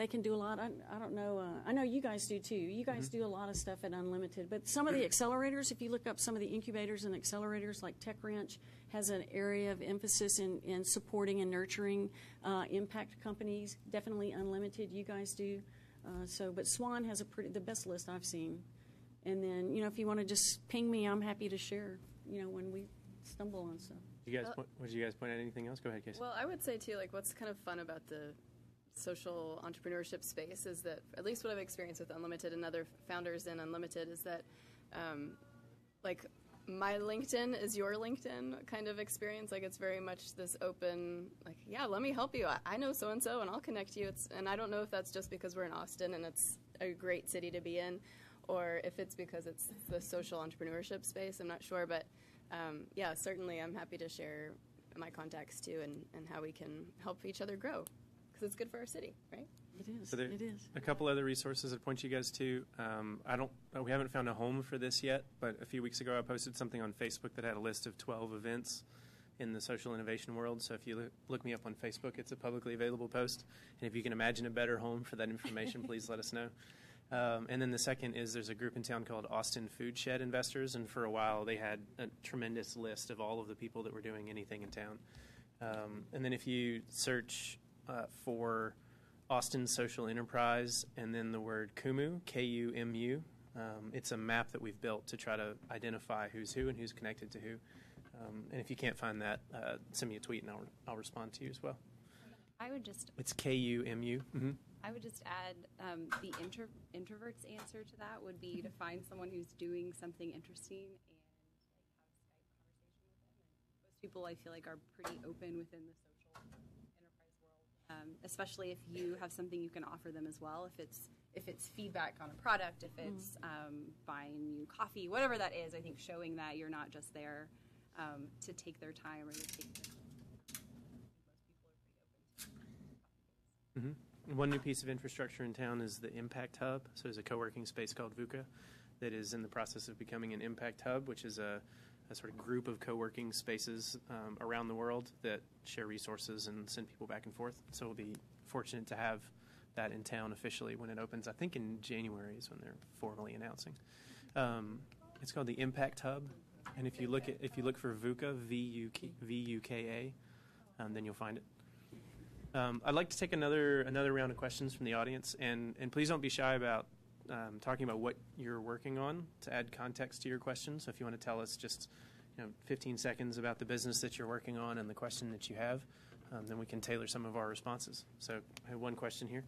can do a lot. I don't know. I know you guys do too. You guys do a lot of stuff at Unlimited. But some of the accelerators, if you look up some of the incubators and accelerators, like TechRanch has an area of emphasis in supporting and nurturing impact companies. Definitely Unlimited. You guys do. But SWAN has the best list I've seen. And then, if you want to just ping me, I'm happy to share, when we stumble on stuff. Would you guys point out anything else? Go ahead, Casey. Well, I would say, too, like, what's kind of fun about the social entrepreneurship space is that, at least what I've experienced with Unlimited and other founders in Unlimited, is that, my LinkedIn is your LinkedIn kind of experience. Like, it's very much this open, like, yeah, let me help you. I know so-and-so, and I'll connect you. And I don't know if that's just because we're in Austin and it's a great city to be in, or if it's because it's the social entrepreneurship space. I'm not sure. But, yeah, certainly I'm happy to share my contacts, too, and how we can help each other grow. because it's good for our city, right? It is. So there- It is. A couple other resources I'd point you guys to. We haven't found a home for this yet, but a few weeks ago I posted something on Facebook that had a list of 12 events in the social innovation world. So if you look me up on Facebook, it's a publicly available post. And if you can imagine a better home for that information, please let us know. And then the second is there's a group in town called Austin Food Shed Investors, and for a while they had a tremendous list of all of the people that were doing anything in town. And then if you search for Austin Social Enterprise and then the word KUMU, K-U-M-U, it's a map that we've built to try to identify who's who and who's connected to who. And if you can't find that, send me a tweet and I'll respond to you as well. I would just It's K-U-M-U. Mm-hmm. I would just add the introvert's answer to that would be to find someone who's doing something interesting and like have a Skype conversation with them. And most people, I feel like, are pretty open within the social enterprise world, especially if you have something you can offer them as well. If it's feedback on a product, if it's buying you coffee, whatever that is, I think showing that you're not just there to take their time or to take their Mm-hmm. One new piece of infrastructure in town is the Impact Hub. So there's a co-working space called VUCA that is in the process of becoming an Impact Hub, which is a sort of group of co-working spaces around the world that share resources and send people back and forth. So we'll be fortunate to have that in town officially when it opens. I think in January is when they're formally announcing. It's called the Impact Hub, and if you look for VUCA, V-U-K-A, then you'll find it. I'd like to take another round of questions from the audience, and please don't be shy about talking about what you're working on to add context to your questions. So if you want to tell us just 15 seconds about the business that you're working on and the question that you have, then we can tailor some of our responses. So I have one question here.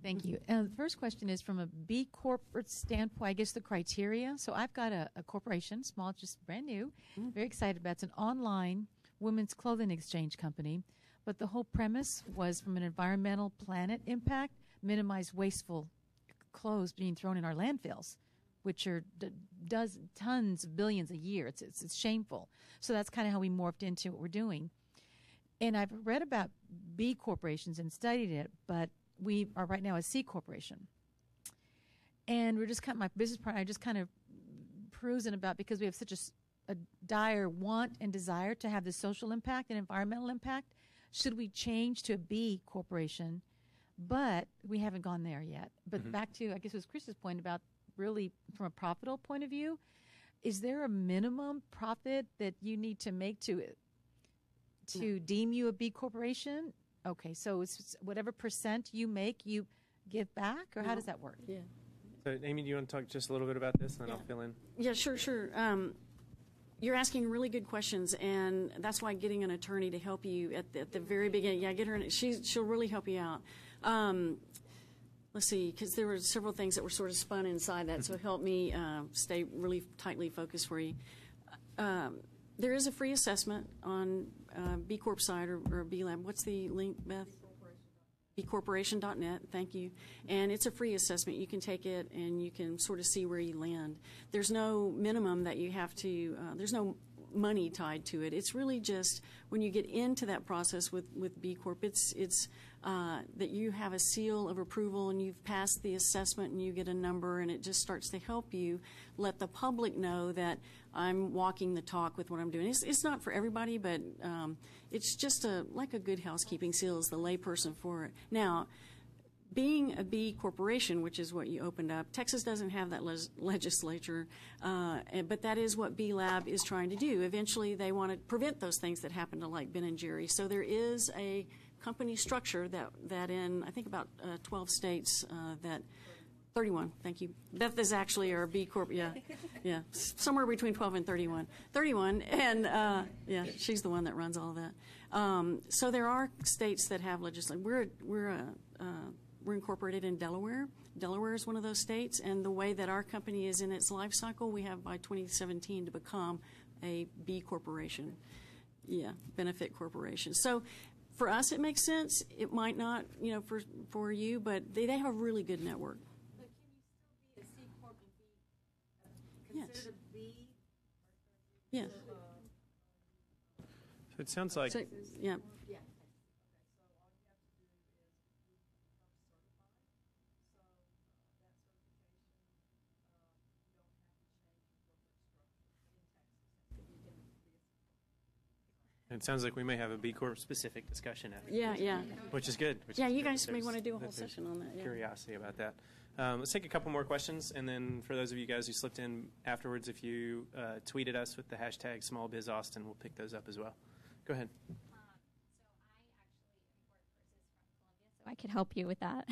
Thank you. The first question is from a B corporate standpoint, I guess the criteria. So I've got a corporation, small, just brand new, very excited about it. It's an online women's clothing exchange company. But the whole premise was from an environmental planet impact, minimize wasteful clothes being thrown in our landfills, which are does tons of billions a year. It's shameful. So that's kind of how we morphed into what we're doing. And I've read about B corporations and studied it, but we are right now a C corporation. And we're just kind of, my business partner, I just kind of perusing about, because we have such a dire want and desire to have the social impact and environmental impact. Should we change to a B corporation? But we haven't gone there yet. But back to, I guess it was Chris's point about really from a profitable point of view, is there a minimum profit that you need to make to deem you a B corporation? Okay, so it's whatever percent you make, you give back, or how does that work? Yeah. So Amy, do you want to talk just a little bit about this, and then I'll fill in? Yeah, sure. You're asking really good questions, and that's why getting an attorney to help you at the very beginning. Yeah, get her. She'll really help you out. Let's see, because there were several things that were sort of spun inside that, so help me stay really tightly focused for you. There is a free assessment on B Corp site or B Lab. What's the link, Beth? bcorporation.net, thank you. And it's a free assessment. You can take it and you can sort of see where you land. There's no minimum that you have to, there's no money tied to it. It's really just when you get into that process with B Corp, it's that you have a seal of approval and you've passed the assessment and you get a number, and it just starts to help you let the public know that I'm walking the talk with what I'm doing. It's not for everybody, but it's just like a good housekeeping seal is the layperson for it. Now, being a B corporation, which is what you opened up, Texas doesn't have that legislature, but that is what B Lab is trying to do. Eventually, they want to prevent those things that happen to like Ben and Jerry. So there is a company structure that in, I think, about 12 states that 31, thank you. Beth is actually our B Corp, yeah, somewhere between 12 and 31. 31, and yeah, she's the one that runs all of that. So there are states that have legislation. We're incorporated in Delaware. Delaware is one of those states, and the way that our company is in its life cycle, we have by 2017 to become a B corporation, benefit corporation. So for us, it makes sense. It might not, for you, but they have a really good network. Yes. So it sounds like So, yeah. it sounds like we may have a B Corp specific discussion after, Yeah, yeah. which is good. Which Yeah, is you good guys that may there's- want to do a that whole there's session on that. Yeah. Curiosity about that. Let's take a couple more questions, and then for those of you guys who slipped in afterwards, if you tweeted us with the hashtag #SmallBizAustin, we'll pick those up as well. Go ahead. So I could help you with that.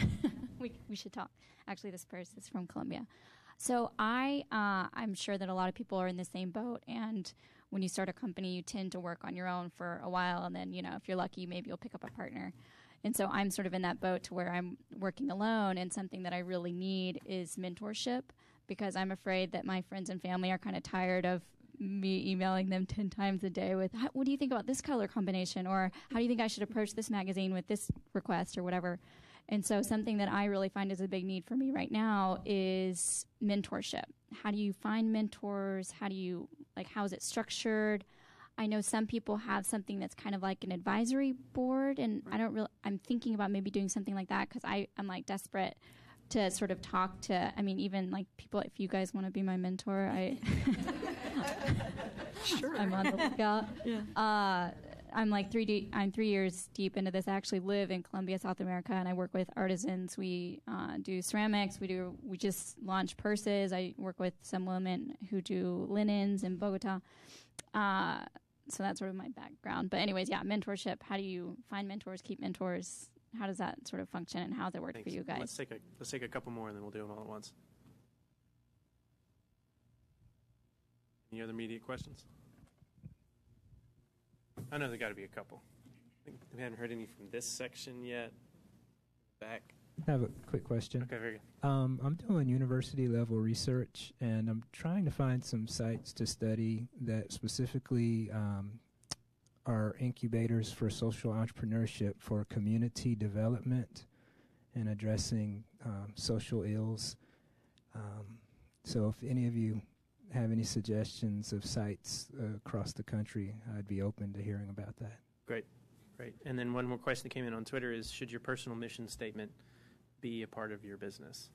we should talk. Actually, this purse is from Colombia. So I'm sure that a lot of people are in the same boat. And when you start a company, you tend to work on your own for a while. And then, if you're lucky, maybe you'll pick up a partner. And so I'm sort of in that boat to where I'm working alone. And something that I really need is mentorship, because I'm afraid that my friends and family are kind of tired of me emailing them 10 times a day with, what do you think about this color combination? Or how do you think I should approach this magazine with this request or whatever? And so something that I really find is a big need for me right now is mentorship. How do you find mentors? How is it structured? I know some people have something that's kind of like an advisory board, and I'm thinking about maybe doing something like that, because I'm like desperate to sort of talk to, even like people, if you guys want to be my mentor, Sure. I'm on the lookout. Yeah. I'm 3 years deep into this. I actually live in Colombia, South America, and I work with artisans. We do ceramics. We just launched purses. I work with some women who do linens in Bogota. So that's sort of my background. But anyways, yeah, mentorship. How do you find mentors, keep mentors? How does that sort of function, and how does it work Thanks. for you guys? Let's take a couple more, and then we'll do them all at once. Any other immediate questions? I know there got to be a couple. I think we haven't heard any from this section yet. Back. I have a quick question. Okay, very good. I'm doing university level research, and I'm trying to find some sites to study that specifically are incubators for social entrepreneurship for community development and addressing social ills. So if any of you have any suggestions of sites across the country, I'd be open to hearing about that. Great. And then one more question that came in on Twitter is, should your personal mission statement be a part of your business?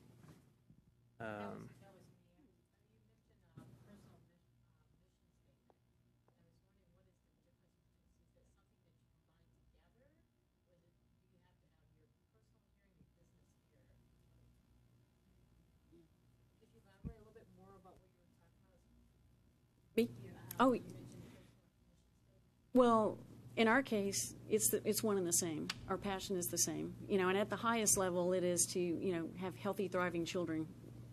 Me? Oh, well, in our case, it's one and the same. Our passion is the same, and at the highest level, it is to have healthy, thriving children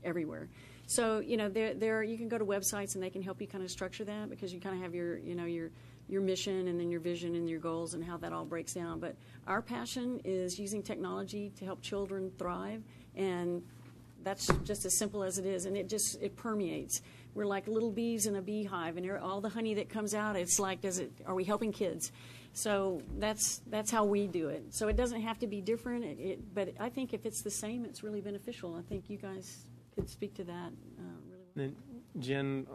everywhere. So there you can go to websites and they can help you kind of structure that, because you kind of have your mission and then your vision and your goals and how that all breaks down. But our passion is using technology to help children thrive, and that's just as simple as it is, and it permeates. We're like little bees in a beehive, and all the honey that comes out, it's like, are we helping kids? So that's how we do it. So it doesn't have to be different, but I think if it's the same, it's really beneficial. I think you guys could speak to that really well. Then, Jen,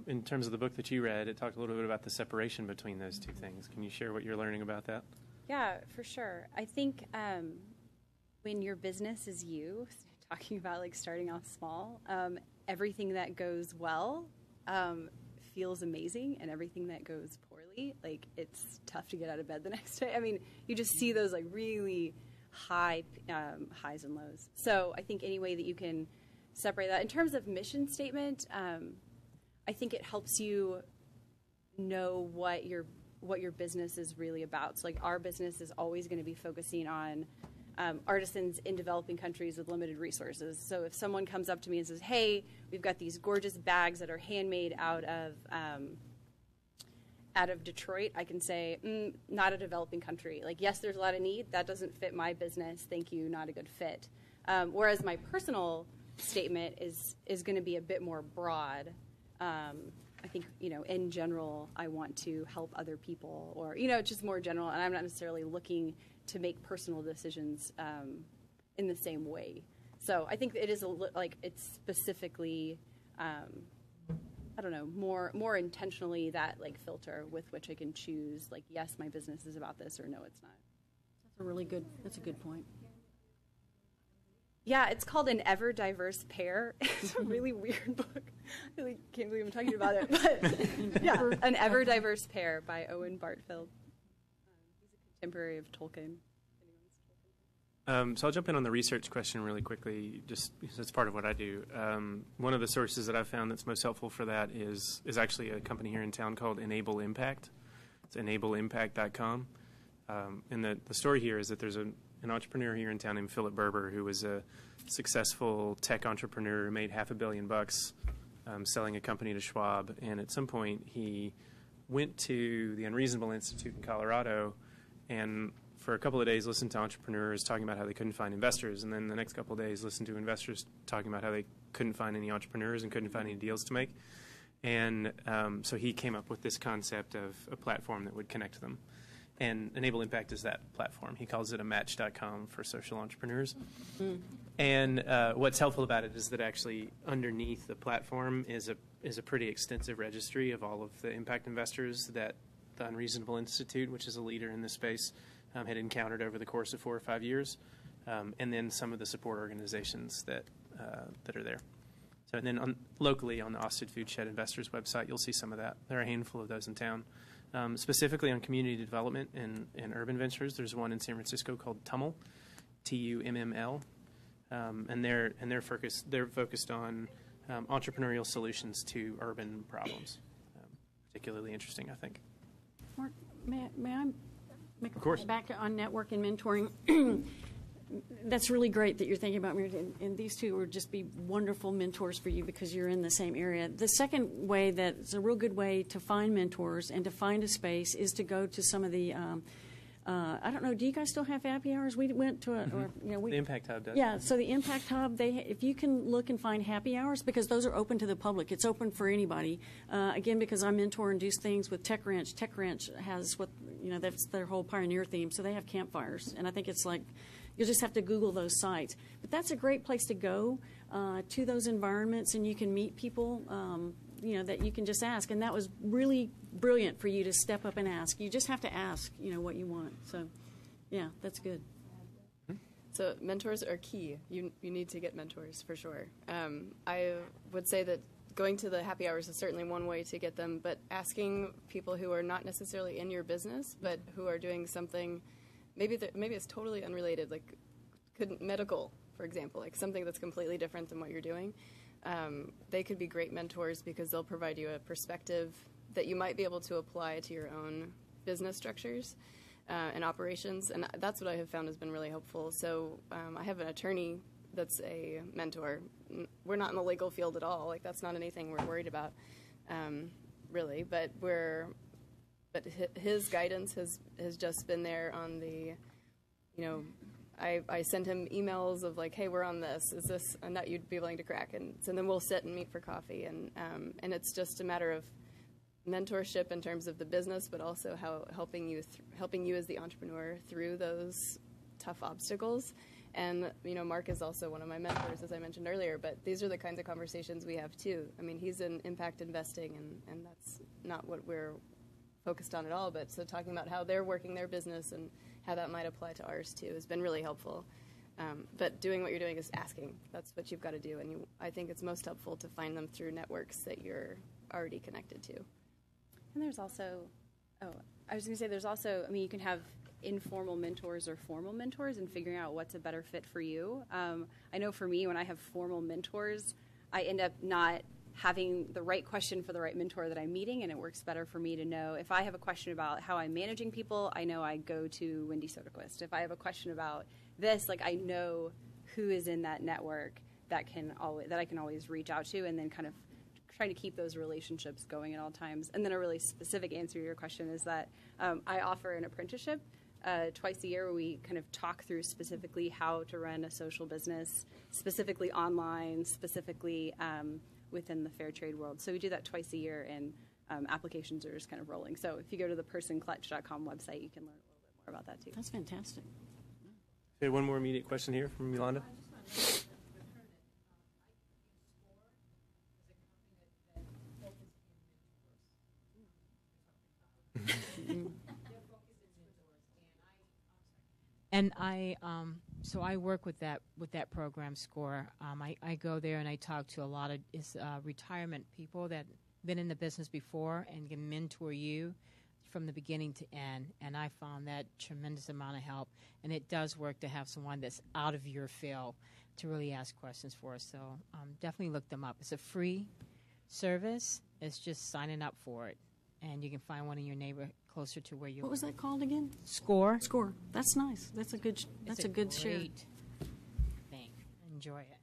in terms of the book that you read, it talked a little bit about the separation between those two things. Can you share what you're learning about that? Yeah, for sure. I think when your business is you, talking about like starting off small, everything that goes well feels amazing, and everything that goes poorly, like it's tough to get out of bed the next day. I mean, you just see those like really high highs and lows. So I think any way that you can separate that. In terms of mission statement, I think it helps you know what your business is really about. So like our business is always going to be focusing on artisans in developing countries with limited resources. So if someone comes up to me and says, hey, we've got these gorgeous bags that are handmade out of Detroit, I can say, not a developing country. Like, yes, there's a lot of need. That doesn't fit my business. Thank you, not a good fit. Whereas my personal statement is going to be a bit more broad. I think, in general, I want to help other people, or, just more general, and I'm not necessarily looking to make personal decisions in the same way. So I think it is it's specifically I don't know, more intentionally that like filter with which I can choose like, yes, my business is about this, or no, it's not. That's a good point. Yeah, it's called An Ever Diverse Pair. It's a really weird book. I really can't believe I'm talking about it. But yeah, An Ever Diverse Pair by Owen Bartfield. He's a contemporary of Tolkien. So I'll jump in on the research question really quickly, just because it's part of what I do. One of the sources that I've found that's most helpful for that is actually a company here in town called Enable Impact. It's enableimpact.com. And the story here is that there's an entrepreneur here in town named Philip Berber, who was a successful tech entrepreneur who made $500 million selling a company to Schwab. And at some point, he went to the Unreasonable Institute in Colorado and for a couple of days listened to entrepreneurs talking about how they couldn't find investors. And then the next couple of days listened to investors talking about how they couldn't find any entrepreneurs and couldn't find any deals to make. And so he came up with this concept of a platform that would connect them. And Enable Impact is that platform. He calls it a match.com for social entrepreneurs. And what's helpful about it is that actually underneath the platform is a pretty extensive registry of all of the impact investors that the Unreasonable Institute, which is a leader in this space, had encountered over the course of 4 or 5 years, and then some of the support organizations that are there. So, and then locally on the Austin Food Shed Investors website, you'll see some of that. There are a handful of those in town. Specifically on community development and urban ventures, there's one in San Francisco called TUMML, TUMML, and they're focused on entrepreneurial solutions to urban problems. Particularly interesting, I think. Mark, may I make Of course. back on network and mentoring? That's really great that you're thinking about me, and these two would just be wonderful mentors for you because you're in the same area. The second way that's a real good way to find mentors and to find a space is to go to some of the I don't know, do you guys still have happy hours? We went to The Impact Hub does. Yeah, so the Impact Hub, if you can look and find happy hours, because those are open to the public. It's open for anybody. Again, because I mentor and do things with Tech Ranch. Tech Ranch has that's their whole pioneer theme, so they have campfires. And I think it's like, you'll just have to Google those sites. But that's a great place to go to those environments, and you can meet people, that you can just ask. And that was really brilliant for you to step up and ask. You just have to ask, what you want. So, yeah, that's good. So mentors are key. You need to get mentors for sure. I would say that going to the happy hours is certainly one way to get them, but asking people who are not necessarily in your business, but who are doing something, maybe it's totally unrelated, like medical, for example, like something that's completely different than what you're doing. They could be great mentors because they'll provide you a perspective that you might be able to apply to your own business structures and operations, and that's what I have found has been really helpful. So I have an attorney that's a mentor. We're not in the legal field at all. Like, that's not anything we're worried about, really. But his guidance has just been there on the, I send him emails of like, hey, we're on this. Is this a nut you'd be willing to crack? And so then we'll sit and meet for coffee. And it's just a matter of mentorship in terms of the business, but also how helping you as the entrepreneur through those tough obstacles. And, Mark is also one of my mentors, as I mentioned earlier, but these are the kinds of conversations we have, too. I mean, he's in impact investing, and that's not what we're focused on at all, but so talking about how they're working their business and how that might apply to ours, too, has been really helpful. But doing what you're doing is asking. That's what you've got to do, and I think it's most helpful to find them through networks that you're already connected to. And there's also, you can have informal mentors or formal mentors and figuring out what's a better fit for you. I know for me, when I have formal mentors, I end up not having the right question for the right mentor that I'm meeting, and it works better for me to know if I have a question about how I'm managing people, I know I go to Wendy Soderquist. If I have a question about this, like, I know who is in that network that I can always reach out to, and then kind of trying to keep those relationships going at all times. And then a really specific answer to your question is that I offer an apprenticeship twice a year where we kind of talk through specifically how to run a social business, specifically online, specifically within the fair trade world. So we do that twice a year, and applications are just kind of rolling. So if you go to the personclutch.com website, you can learn a little bit more about that too. That's fantastic. Okay, one more immediate question here from Yolanda. And so I work with that program SCORE. I go there and I talk to a lot of retirement people that been in the business before and can mentor you from the beginning to end. And I found that tremendous amount of help. And it does work to have someone that's out of your field to really ask questions for us. So definitely look them up. It's a free service. It's just signing up for it. And you can find one in your neighbor closer to where you What are. was that called again? SCORE. SCORE. That's nice. That's a good. That's a good share. Great thing. Enjoy it.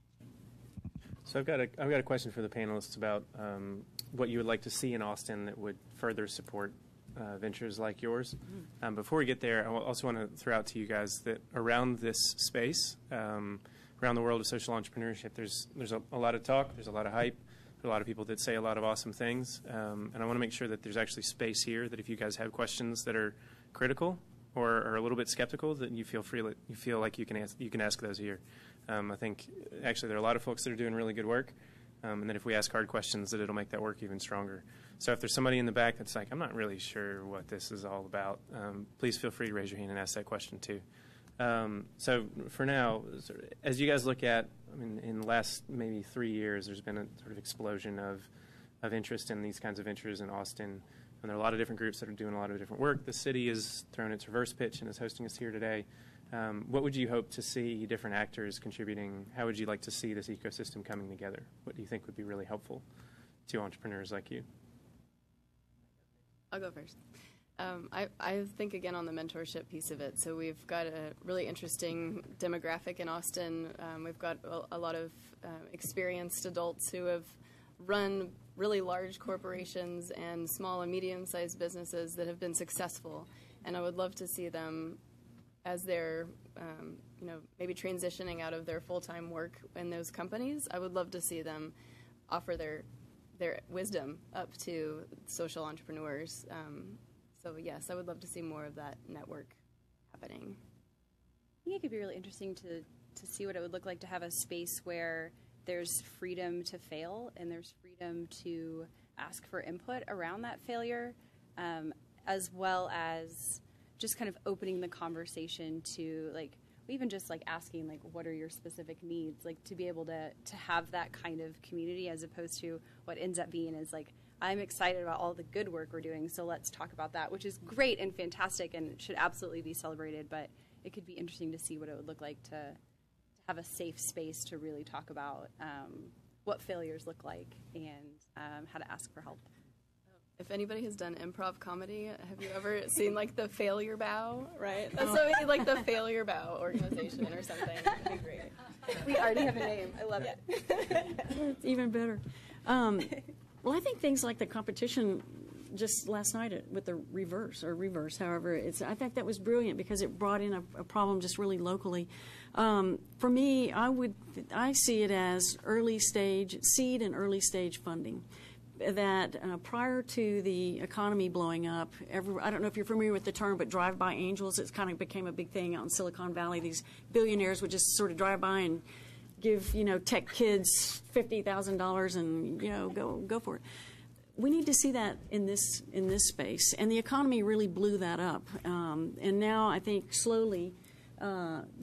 So I've got a question for the panelists about what you would like to see in Austin that would further support ventures like yours. Before we get there, I also want to throw out to you guys that around this space, around the world of social entrepreneurship, there's a lot of talk, there's a lot of hype, there's a lot of people that say a lot of awesome things, and I want to make sure that there's actually space here that if you guys have questions that are critical or are a little bit skeptical, that you feel like you can ask those here. I think actually there are a lot of folks that are doing really good work, and that if we ask hard questions, that it'll make that work even stronger. So if there's somebody in the back that's like, I'm not really sure what this is all about, please feel free to raise your hand and ask that question too. So for now, as you guys look at, in the last maybe 3 years, there's been a sort of explosion of interest in these kinds of ventures in Austin. And there are a lot of different groups that are doing a lot of different work. The city has thrown its reverse pitch and is hosting us here today. What would you hope to see different actors contributing? How would you like to see this ecosystem coming together? What do you think would be really helpful to entrepreneurs like you? I'll go first. I think, again, on the mentorship piece of it. So we've got a really interesting demographic in Austin. We've got a lot of experienced adults who have run really large corporations and small and medium-sized businesses that have been successful. And I would love to see them, as they're maybe transitioning out of their full-time work in those companies, I would love to see them offer their wisdom up to social entrepreneurs. So yes, I would love to see more of that network happening. I think it could be really interesting to see what it would look like to have a space where there's freedom to fail and there's freedom to ask for input around that failure, as well as just kind of opening the conversation to even just asking what are your specific needs, to be able to have that kind of community, as opposed to what ends up being is I'm excited about all the good work we're doing, so let's talk about that, which is great and fantastic and should absolutely be celebrated, but it could be interesting to see what it would look like to have a safe space to really talk about what failures look like and how to ask for help. If anybody has done improv comedy, have you ever seen the Failure Bow, right? That's what we need, the Failure Bow organization or something. It'd be great. We already have a name. I love it. It's even better. Well, I think things like the competition just last night with the reverse, however, I think that was brilliant because it brought in a problem just really locally. For me, I see it as seed and early stage funding. That prior to the economy blowing up, I don't know if you're familiar with the term, but drive-by angels, it's kind of became a big thing out in Silicon Valley. These billionaires would just sort of drive by and give, tech kids $50,000 and, go for it. We need to see that in this space, and the economy really blew that up. And now I think slowly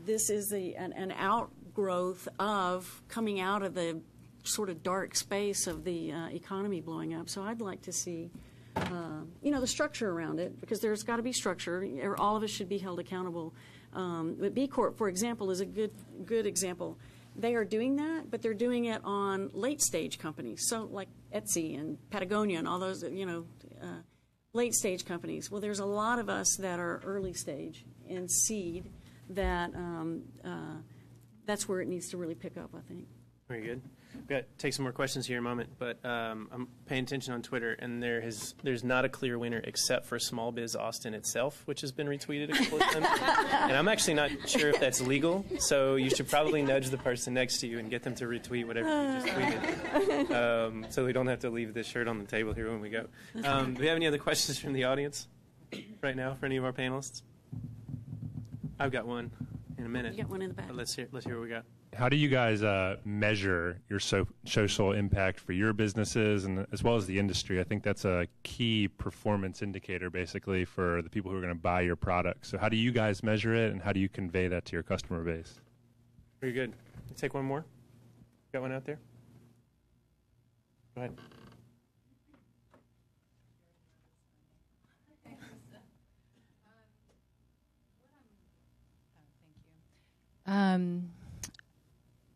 this is an outgrowth of coming out of the sort of dark space of the economy blowing up. So I'd like to see, the structure around it, because there's got to be structure. All of us should be held accountable. But B Corp, for example, is a good example. They are doing that, but they're doing it on late-stage companies, so like Etsy and Patagonia and all those, late-stage companies. Well, there's a lot of us that are early-stage and seed that that's where it needs to really pick up, I think. Very good. We've got to take some more questions here in a moment, but I'm paying attention on Twitter, and there's not a clear winner except for Small Biz Austin itself, which has been retweeted a couple of times. And I'm actually not sure if that's legal, so you should probably nudge the person next to you and get them to retweet whatever you just tweeted, so we don't have to leave this shirt on the table here when we go. Do we have any other questions from the audience right now for any of our panelists? I've got one in a minute. You got one in the back. Let's hear what we got. how do you guys measure your social impact for your businesses and as well as the industry? I think that's a key performance indicator, basically, for the people who are going to buy your product. So how do you guys measure it, and how do you convey that to your customer base? Very good. Let's take one more. Got one out there? Go ahead.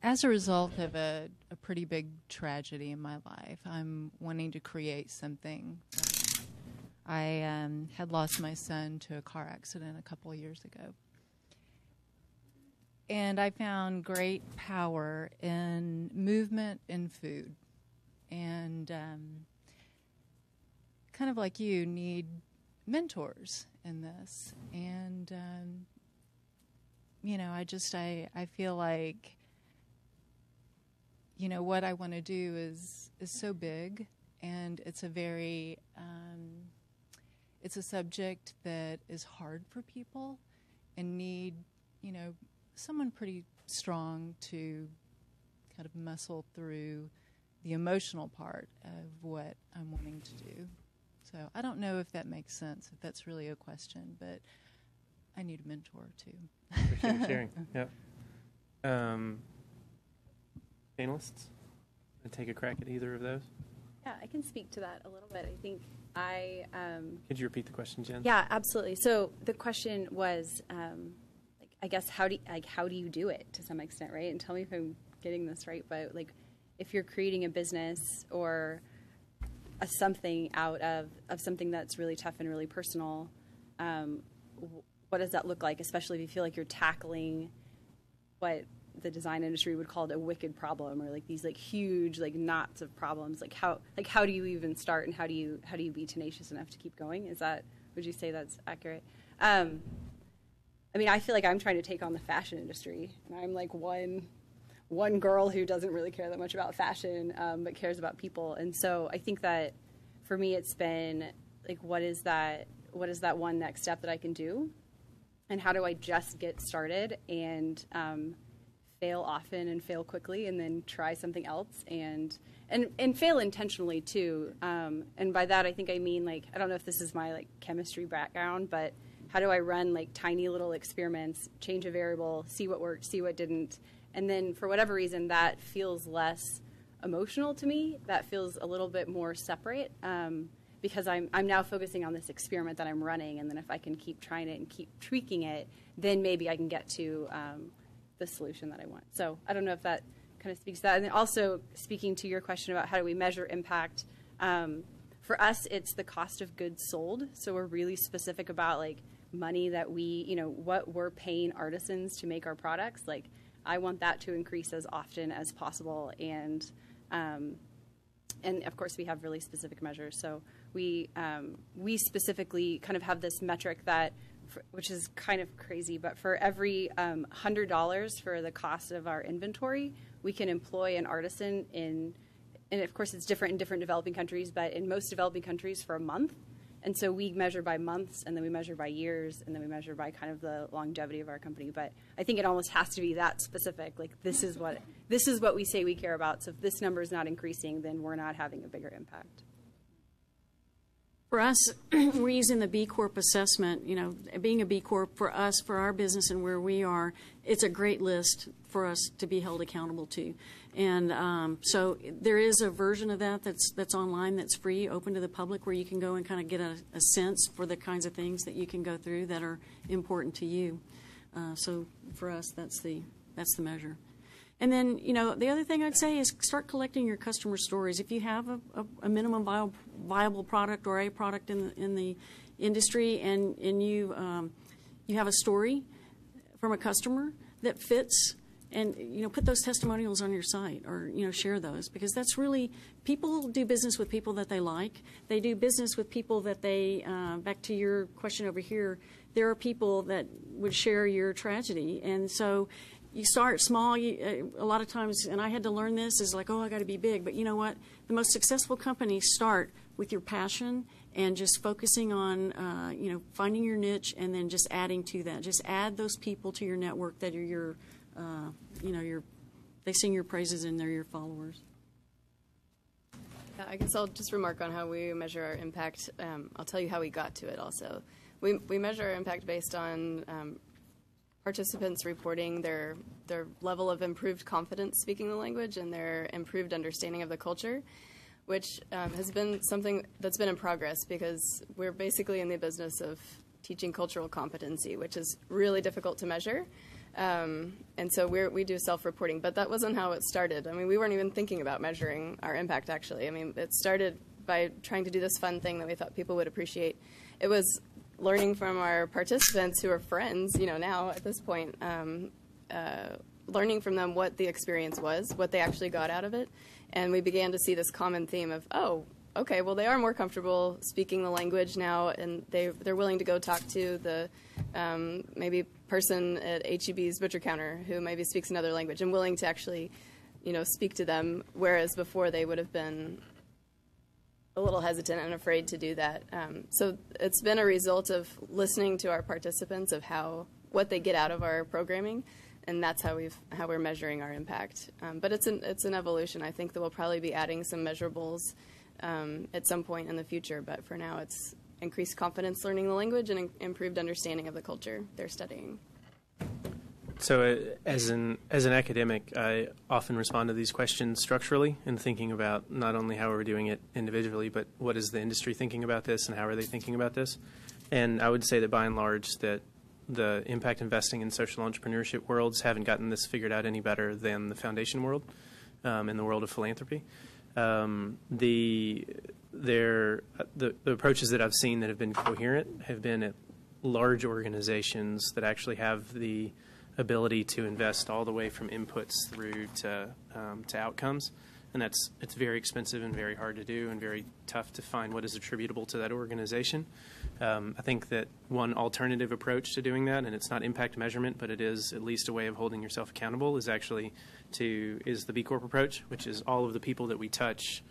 As a result of a pretty big tragedy in my life, I'm wanting to create something. I had lost my son to a car accident a couple of years ago. And I found great power in movement and food. And kind of like you, need mentors in this. And, I feel like, what I want to do is so big, and it's a very, it's a subject that is hard for people and need, someone pretty strong to kind of muscle through the emotional part of what I'm wanting to do. So I don't know if that makes sense, if that's really a question, but I need a mentor too. Appreciate you sharing. Yep. Panelists, take a crack at either of those. Yeah, I can speak to that a little bit. I think Could you repeat the question, Jen? Yeah, absolutely. So the question was, I guess, how do you do it to some extent, right? And tell me if I'm getting this right, but if you're creating a business or something out of something that's really tough and really personal, what does that look like, especially if you feel like you're tackling what the design industry would call it a wicked problem, or these huge knots of problems? How do you even start, and how do you be tenacious enough to keep going? Would you say that's accurate? I feel like I'm trying to take on the fashion industry, and I'm one girl who doesn't really care that much about fashion, but cares about people. And so I think that for me, it's been what is that one next step that I can do, and how do I just get started and fail often and fail quickly, and then try something else and fail intentionally too. And by that, I think I mean I don't know if this is my chemistry background, but how do I run tiny little experiments, change a variable, see what worked, see what didn't, and then for whatever reason that feels less emotional to me. That feels a little bit more separate. Because I'm now focusing on this experiment that I'm running, and then if I can keep trying it and keep tweaking it, then maybe I can get to the solution that I want. So I don't know if that kind of speaks to that. And then also speaking to your question about how do we measure impact, for us it's the cost of goods sold. So we're really specific about money that we, what we're paying artisans to make our products. I want that to increase as often as possible, and of course we have really specific measures. So we specifically kind of have this metric that, which is kind of crazy, but for every $100 for the cost of our inventory, we can employ an artisan and of course it's different in different developing countries, but in most developing countries for a month. And so we measure by months, and then we measure by years, and then we measure by kind of the longevity of our company. But I think it almost has to be that specific. This is what we say we care about. So if this number is not increasing, then we're not having a bigger impact. For us, we're using the B Corp assessment. Being a B Corp for us, for our business and where we are, it's a great list for us to be held accountable to. And so there is a version of that's online, that's free, open to the public, where you can go and kind of get a sense for the kinds of things that you can go through that are important to you. So for us, that's the measure. And then, the other thing I'd say is start collecting your customer stories. If you have a minimum viable product or a product in the industry, and you have a story from a customer that fits, and put those testimonials on your site, or share those, because that's really, people do business with people that they like. They do business with people that they, back to your question over here, there are people that would share your tragedy. And so you start small. A lot of times, and I had to learn this, is I got to be big. But you know what? The most successful companies start with your passion and just focusing on, finding your niche, and then just adding to that. Just add those people to your network that are your they sing your praises and they're your followers. I guess I'll just remark on how we measure our impact. I'll tell you how we got to it also. We measure our impact based on participants reporting their level of improved confidence speaking the language and their improved understanding of the culture, which has been something that's been in progress because we're basically in the business of teaching cultural competency, which is really difficult to measure. And so we do self-reporting, but that wasn't how it started. I mean, we weren't even thinking about measuring our impact, actually. I mean, it started by trying to do this fun thing that we thought people would appreciate. It was learning from our participants who are friends, now at this point, learning from them what the experience was, what they actually got out of it. And we began to see this common theme of, oh, okay, well, they are more comfortable speaking the language now, and they're willing to go talk to the maybe person at H-E-B's butcher counter who maybe speaks another language and willing to actually, speak to them, whereas before they would have been a little hesitant and afraid to do that. So it's been a result of listening to our participants of what they get out of our programming, and that's how we're measuring our impact. But it's an evolution. I think that we'll probably be adding some measurables at some point in the future, but for now it's increased confidence learning the language and improved understanding of the culture they're studying. So as an academic, I often respond to these questions structurally and thinking about not only how we're doing it individually, but what is the industry thinking about this and how are they thinking about this? And I would say that by and large that the impact investing and social entrepreneurship worlds haven't gotten this figured out any better than the foundation world in the world of philanthropy. The approaches that I've seen that have been coherent have been at large organizations that actually have the ability to invest all the way from inputs through to outcomes, and it's very expensive and very hard to do and very tough to find what is attributable to that organization. I think that one alternative approach to doing that, and it's not impact measurement, but it is at least a way of holding yourself accountable, is the B Corp approach, which is all of the people that we touch.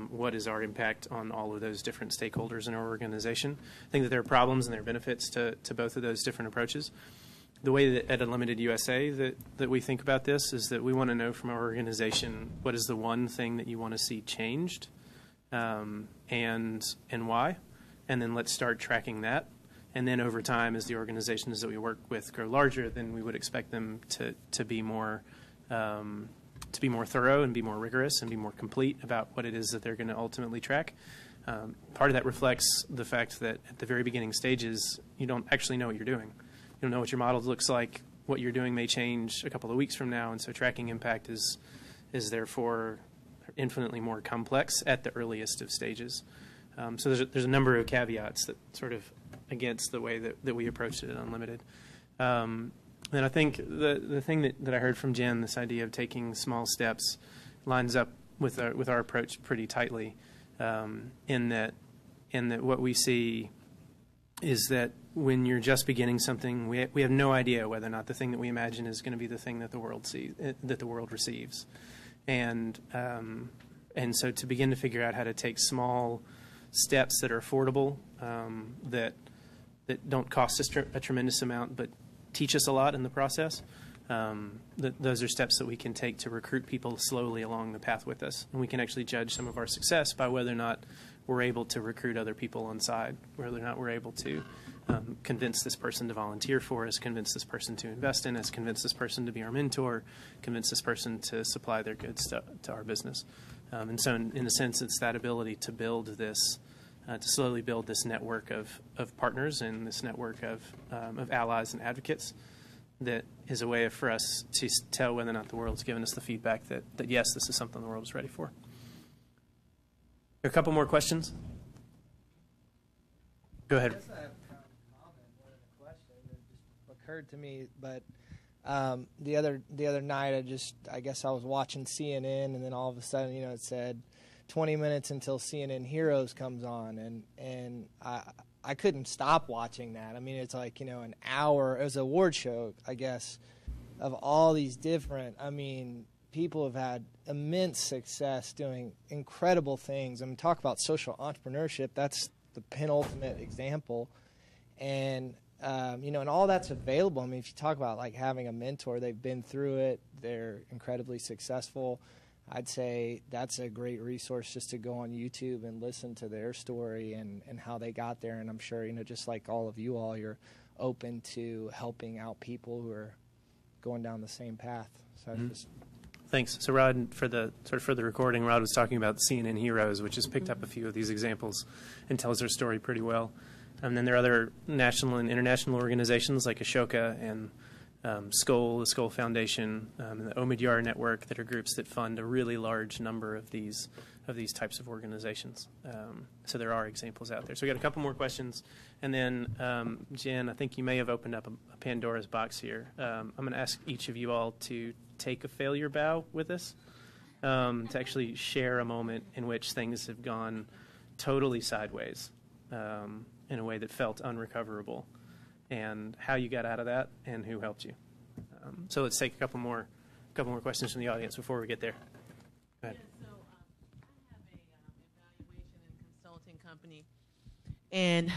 What is our impact on all of those different stakeholders in our organization? I think that there are problems and there are benefits to both of those different approaches. The way that at Unlimited USA that we think about this is that we want to know from our organization what is the one thing that you want to see changed, and why, and then let's start tracking that. And then over time, as the organizations that we work with grow larger, then we would expect them to be more thorough and be more rigorous and be more complete about what it is that they're going to ultimately track. Part of that reflects the fact that at the very beginning stages, you don't actually know what you're doing. You don't know what your model looks like. What you're doing may change a couple of weeks from now, and so tracking impact is therefore infinitely more complex at the earliest of stages. So there's a number of caveats that sort of against the way that we approached it at Unlimited. And I think the thing that I heard from Jen, this idea of taking small steps, lines up with our approach pretty tightly. In that what we see is that when you're just beginning something, we have no idea whether or not the thing that we imagine is going to be the thing that the world receives, and so to begin to figure out how to take small steps that are affordable, that don't cost us a tremendous amount, but teach us a lot in the process. Those are steps that we can take to recruit people slowly along the path with us, and we can actually judge some of our success by whether or not we're able to recruit other people on side, whether or not we're able to convince this person to volunteer for us, convince this person to invest in us, convince this person to be our mentor, convince this person to supply their goods to our business. And so in a sense, it's that ability to build this, to slowly build this network of partners and this network of allies and advocates that is a way for us to tell whether or not the world's given us the feedback that yes, this is something the world is ready for. A couple more questions? Go ahead. I guess I have kind of a comment more than a question. It just occurred to me, but the other night I guess I was watching CNN, and then all of a sudden, it said 20 minutes until CNN Heroes comes on, and I couldn't stop watching that. I mean, it's like, an hour. It was an award show, I guess, of all these different, people have had immense success doing incredible things. Talk about social entrepreneurship. That's the penultimate example. And and all that's available. I mean, if you talk about like having a mentor, they've been through it, they're incredibly successful. I'd say that's a great resource just to go on YouTube and listen to their story and how they got there. And I'm sure, just like all of you all, you're open to helping out people who are going down the same path. So just Thanks. So Rod, for the recording, Rod was talking about CNN Heroes, which has picked up a few of these examples and tells their story pretty well. And then there are other national and international organizations like Ashoka and Skoll, the Skoll Foundation, and the Omidyar Network that are groups that fund a really large number of these types of organizations. So there are examples out there. So we got a couple more questions, and then Jen, I think you may have opened up a Pandora's box here. I'm going to ask each of you all to take a failure bow with us, to actually share a moment in which things have gone totally sideways in a way that felt unrecoverable, and how you got out of that and who helped you. So let's take a couple more questions from the audience before we get there. Go ahead. Yeah, so I have a evaluation and consulting company, and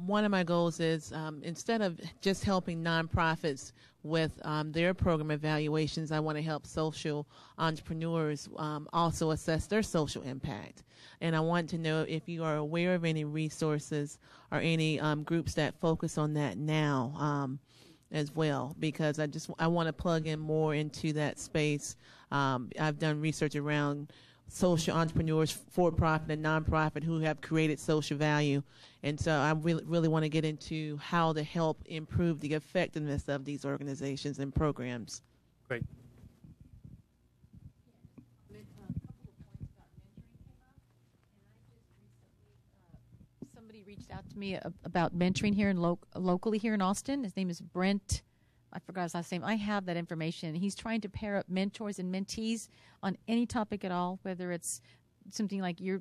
one of my goals is instead of just helping nonprofits with their program evaluations, I want to help social entrepreneurs also assess their social impact. And I want to know if you are aware of any resources or any groups that focus on that now as well, because I want to plug in more into that space. I've done research around social entrepreneurs, for-profit and nonprofit, who have created social value. And so I really want to get into how to help improve the effectiveness of these organizations and programs. Great. Somebody reached out to me about mentoring here locally here in Austin. His name is Brent. I forgot his last name. I have that information. He's trying to pair up mentors and mentees on any topic at all, whether it's something like your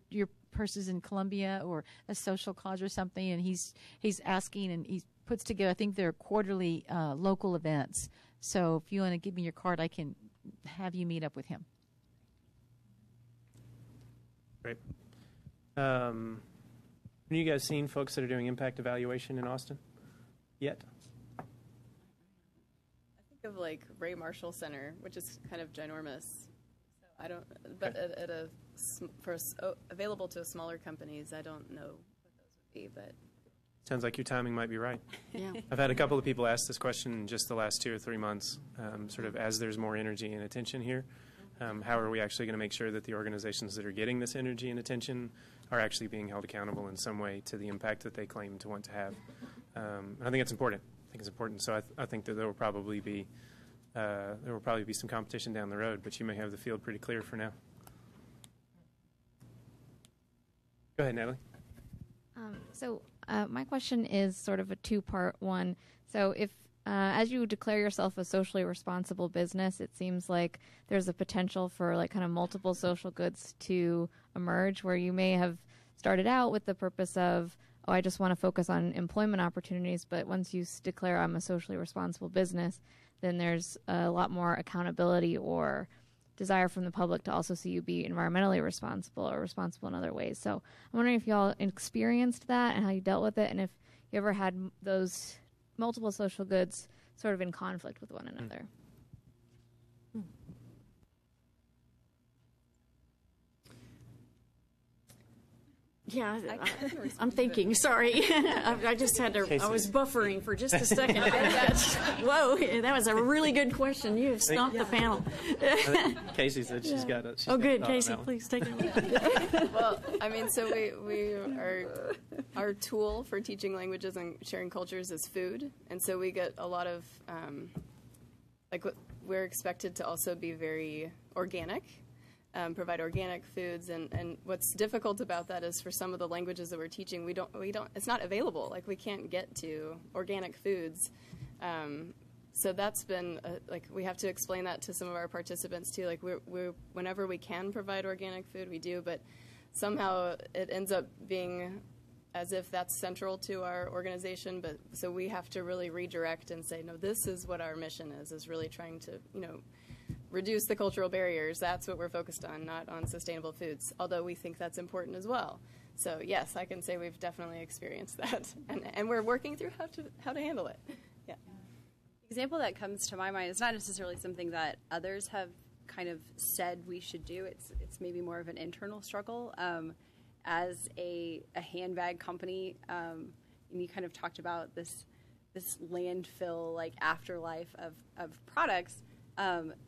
purses in Columbia or a social cause or something. And he's asking, and he puts together, I think they're quarterly local events. So if you want to give me your card, I can have you meet up with him. Great. Have you guys seen folks that are doing impact evaluation in Austin yet? Of like Ray Marshall Center, which is kind of ginormous. So I don't, but available to smaller companies, I don't know what those would be, but. Sounds like your timing might be right. Yeah. I've had a couple of people ask this question in just the last 2 or 3 months, sort of as there's more energy and attention here. How are we actually going to make sure that the organizations that are getting this energy and attention are actually being held accountable in some way to the impact that they claim to want to have? I think it's important. So I think that there will probably be some competition down the road, but you may have the field pretty clear for now. Go ahead, Natalie. My question is sort of a two-part one. So if as you declare yourself a socially responsible business, it seems like there's a potential for like kind of multiple social goods to emerge, where you may have started out with the purpose of, oh, I just want to focus on employment opportunities, but once you declare I'm a socially responsible business, then there's a lot more accountability or desire from the public to also see you be environmentally responsible or responsible in other ways. So I'm wondering if you all experienced that and how you dealt with it, and if you ever had those multiple social goods sort of in conflict with one another. Yeah, I'm thinking. Sorry, I just had to. I was buffering for just a second. Whoa, that was a really good question. You have stumped the panel. Casey said she's got it. Oh, good, Casey. Please take it. Well, I mean, so we are, our tool for teaching languages and sharing cultures is food, and so we get a lot of we're expected to also be very organic. Provide organic foods, and what's difficult about that is for some of the languages that we're teaching, we don't it's not available. Like, we can't get to organic foods, so that's been we have to explain that to some of our participants too. Like, we're whenever we can provide organic food, we do, but somehow it ends up being as if that's central to our organization. But so we have to really redirect and say, no, this is what our mission is really trying to reduce the cultural barriers. That's what we're focused on, not on sustainable foods, although we think that's important as well. So yes, I can say we've definitely experienced that, and we're working through how to handle it. Yeah. Example that comes to my mind is not necessarily something that others have kind of said we should do. It's maybe more of an internal struggle. As a handbag company, and you kind of talked about this landfill like afterlife of products.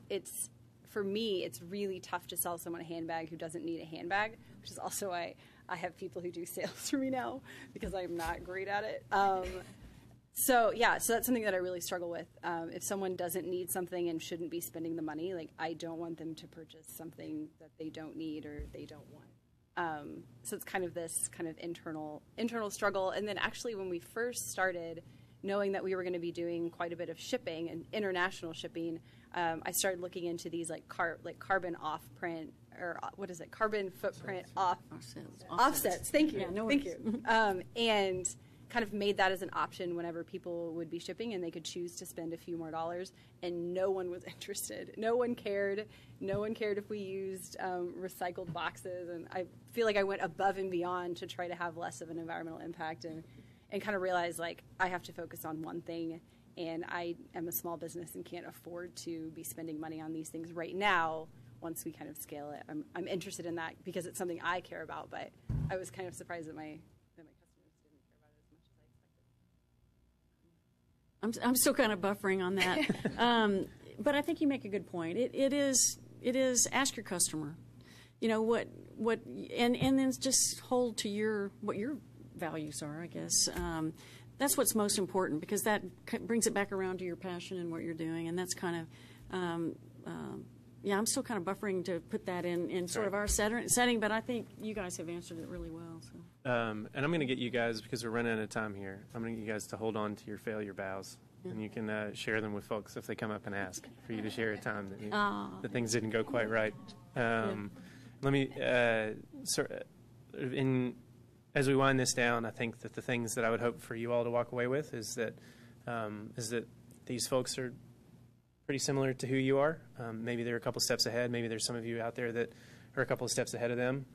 It's for me, it's really tough to sell someone a handbag who doesn't need a handbag, which is also why I have people who do sales for me now because I'm not great at it. So that's something that I really struggle with. If someone doesn't need something and shouldn't be spending the money, like I don't want them to purchase something that they don't need or they don't want. So it's kind of this kind of internal struggle. And then actually when we first started, knowing that we were going to be doing quite a bit of shipping and international shipping, I started looking into these carbon off-print, or what is it, carbon footprint offsets. Thank you. Yeah, no Thank you. And kind of made that as an option whenever people would be shipping and they could choose to spend a few more dollars, and no one was interested. No one cared. No one cared if we used recycled boxes, and I feel like I went above and beyond to try to have less of an environmental impact and kind of realize like I have to focus on one thing, and I am a small business and can't afford to be spending money on these things right now. Once we kind of scale it, I'm interested in that because it's something I care about, but I was kind of surprised that my customers didn't care about it as much as I expected. I'm still kind of buffering on that, but I think you make a good point. It is ask your customer, you know what, and then just hold to what your values are, I guess. That's what's most important because that brings it back around to your passion and what you're doing, and that's kind of I'm still kind of buffering to put that in sort of our setting, but I think you guys have answered it really well. So. And I'm going to get you guys, because we're running out of time here, I'm going to get you guys to hold on to your failure bows, and you can share them with folks if they come up and ask for you to share a time that things didn't go quite right. Let me, as we wind this down, I think that the things that I would hope for you all to walk away with is that these folks are pretty similar to who you are. Maybe they're a couple steps ahead. Maybe there's some of you out there that are a couple of steps ahead of them,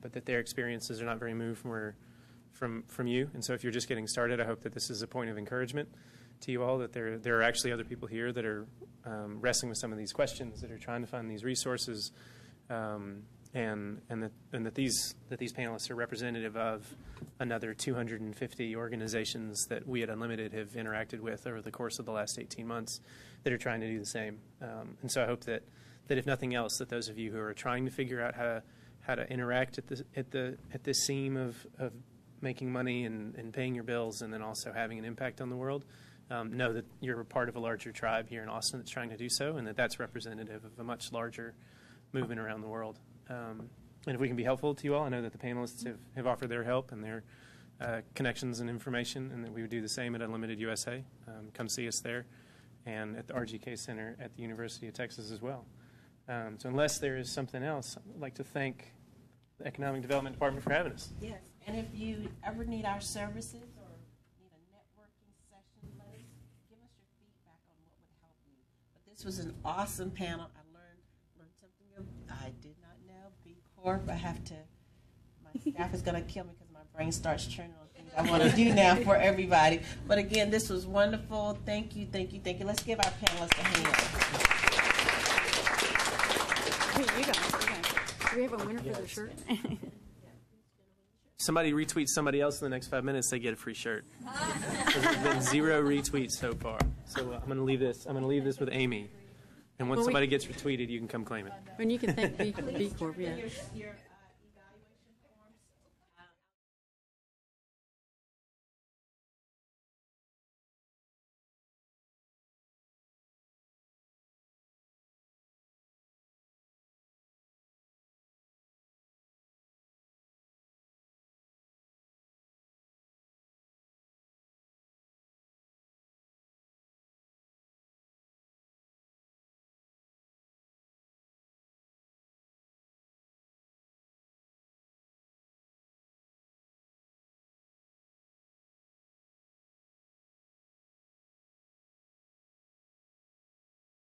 but that their experiences are not very moved from you. And so if you're just getting started, I hope that this is a point of encouragement to you all, that there are actually other people here that are wrestling with some of these questions, that are trying to find these resources, and that these panelists are representative of another 250 organizations that we at Unlimited have interacted with over the course of the last 18 months that are trying to do the same. And so I hope that if nothing else, that those of you who are trying to figure out how to interact at this seam of making money and paying your bills and then also having an impact on the world, know that you're a part of a larger tribe here in Austin that's trying to do so, and that's representative of a much larger movement around the world. And if we can be helpful to you all, I know that the panelists have offered their help and their connections and information, and that we would do the same at Unlimited USA. Come see us there, and at the RGK Center at the University of Texas as well. So unless there is something else, I'd like to thank the Economic Development Department for having us. Yes, and if you ever need our services or need a networking session, give us your feedback on what would help you. But this was an awesome panel. I learned something I did not know. B Corp. My staff is going to kill me because my brain starts churning on things I want to do now for everybody. But again, this was wonderful. Thank you, thank you, thank you. Let's give our panelists a hand. Hey, you guys. Do we have a winner for the shirt? Somebody retweets somebody else in the next 5 minutes, they get a free shirt. There's been 0 retweets so far. So I'm going to leave this with Amy. And once somebody gets retweeted, you can come claim it. And you can thank B Corp, yeah.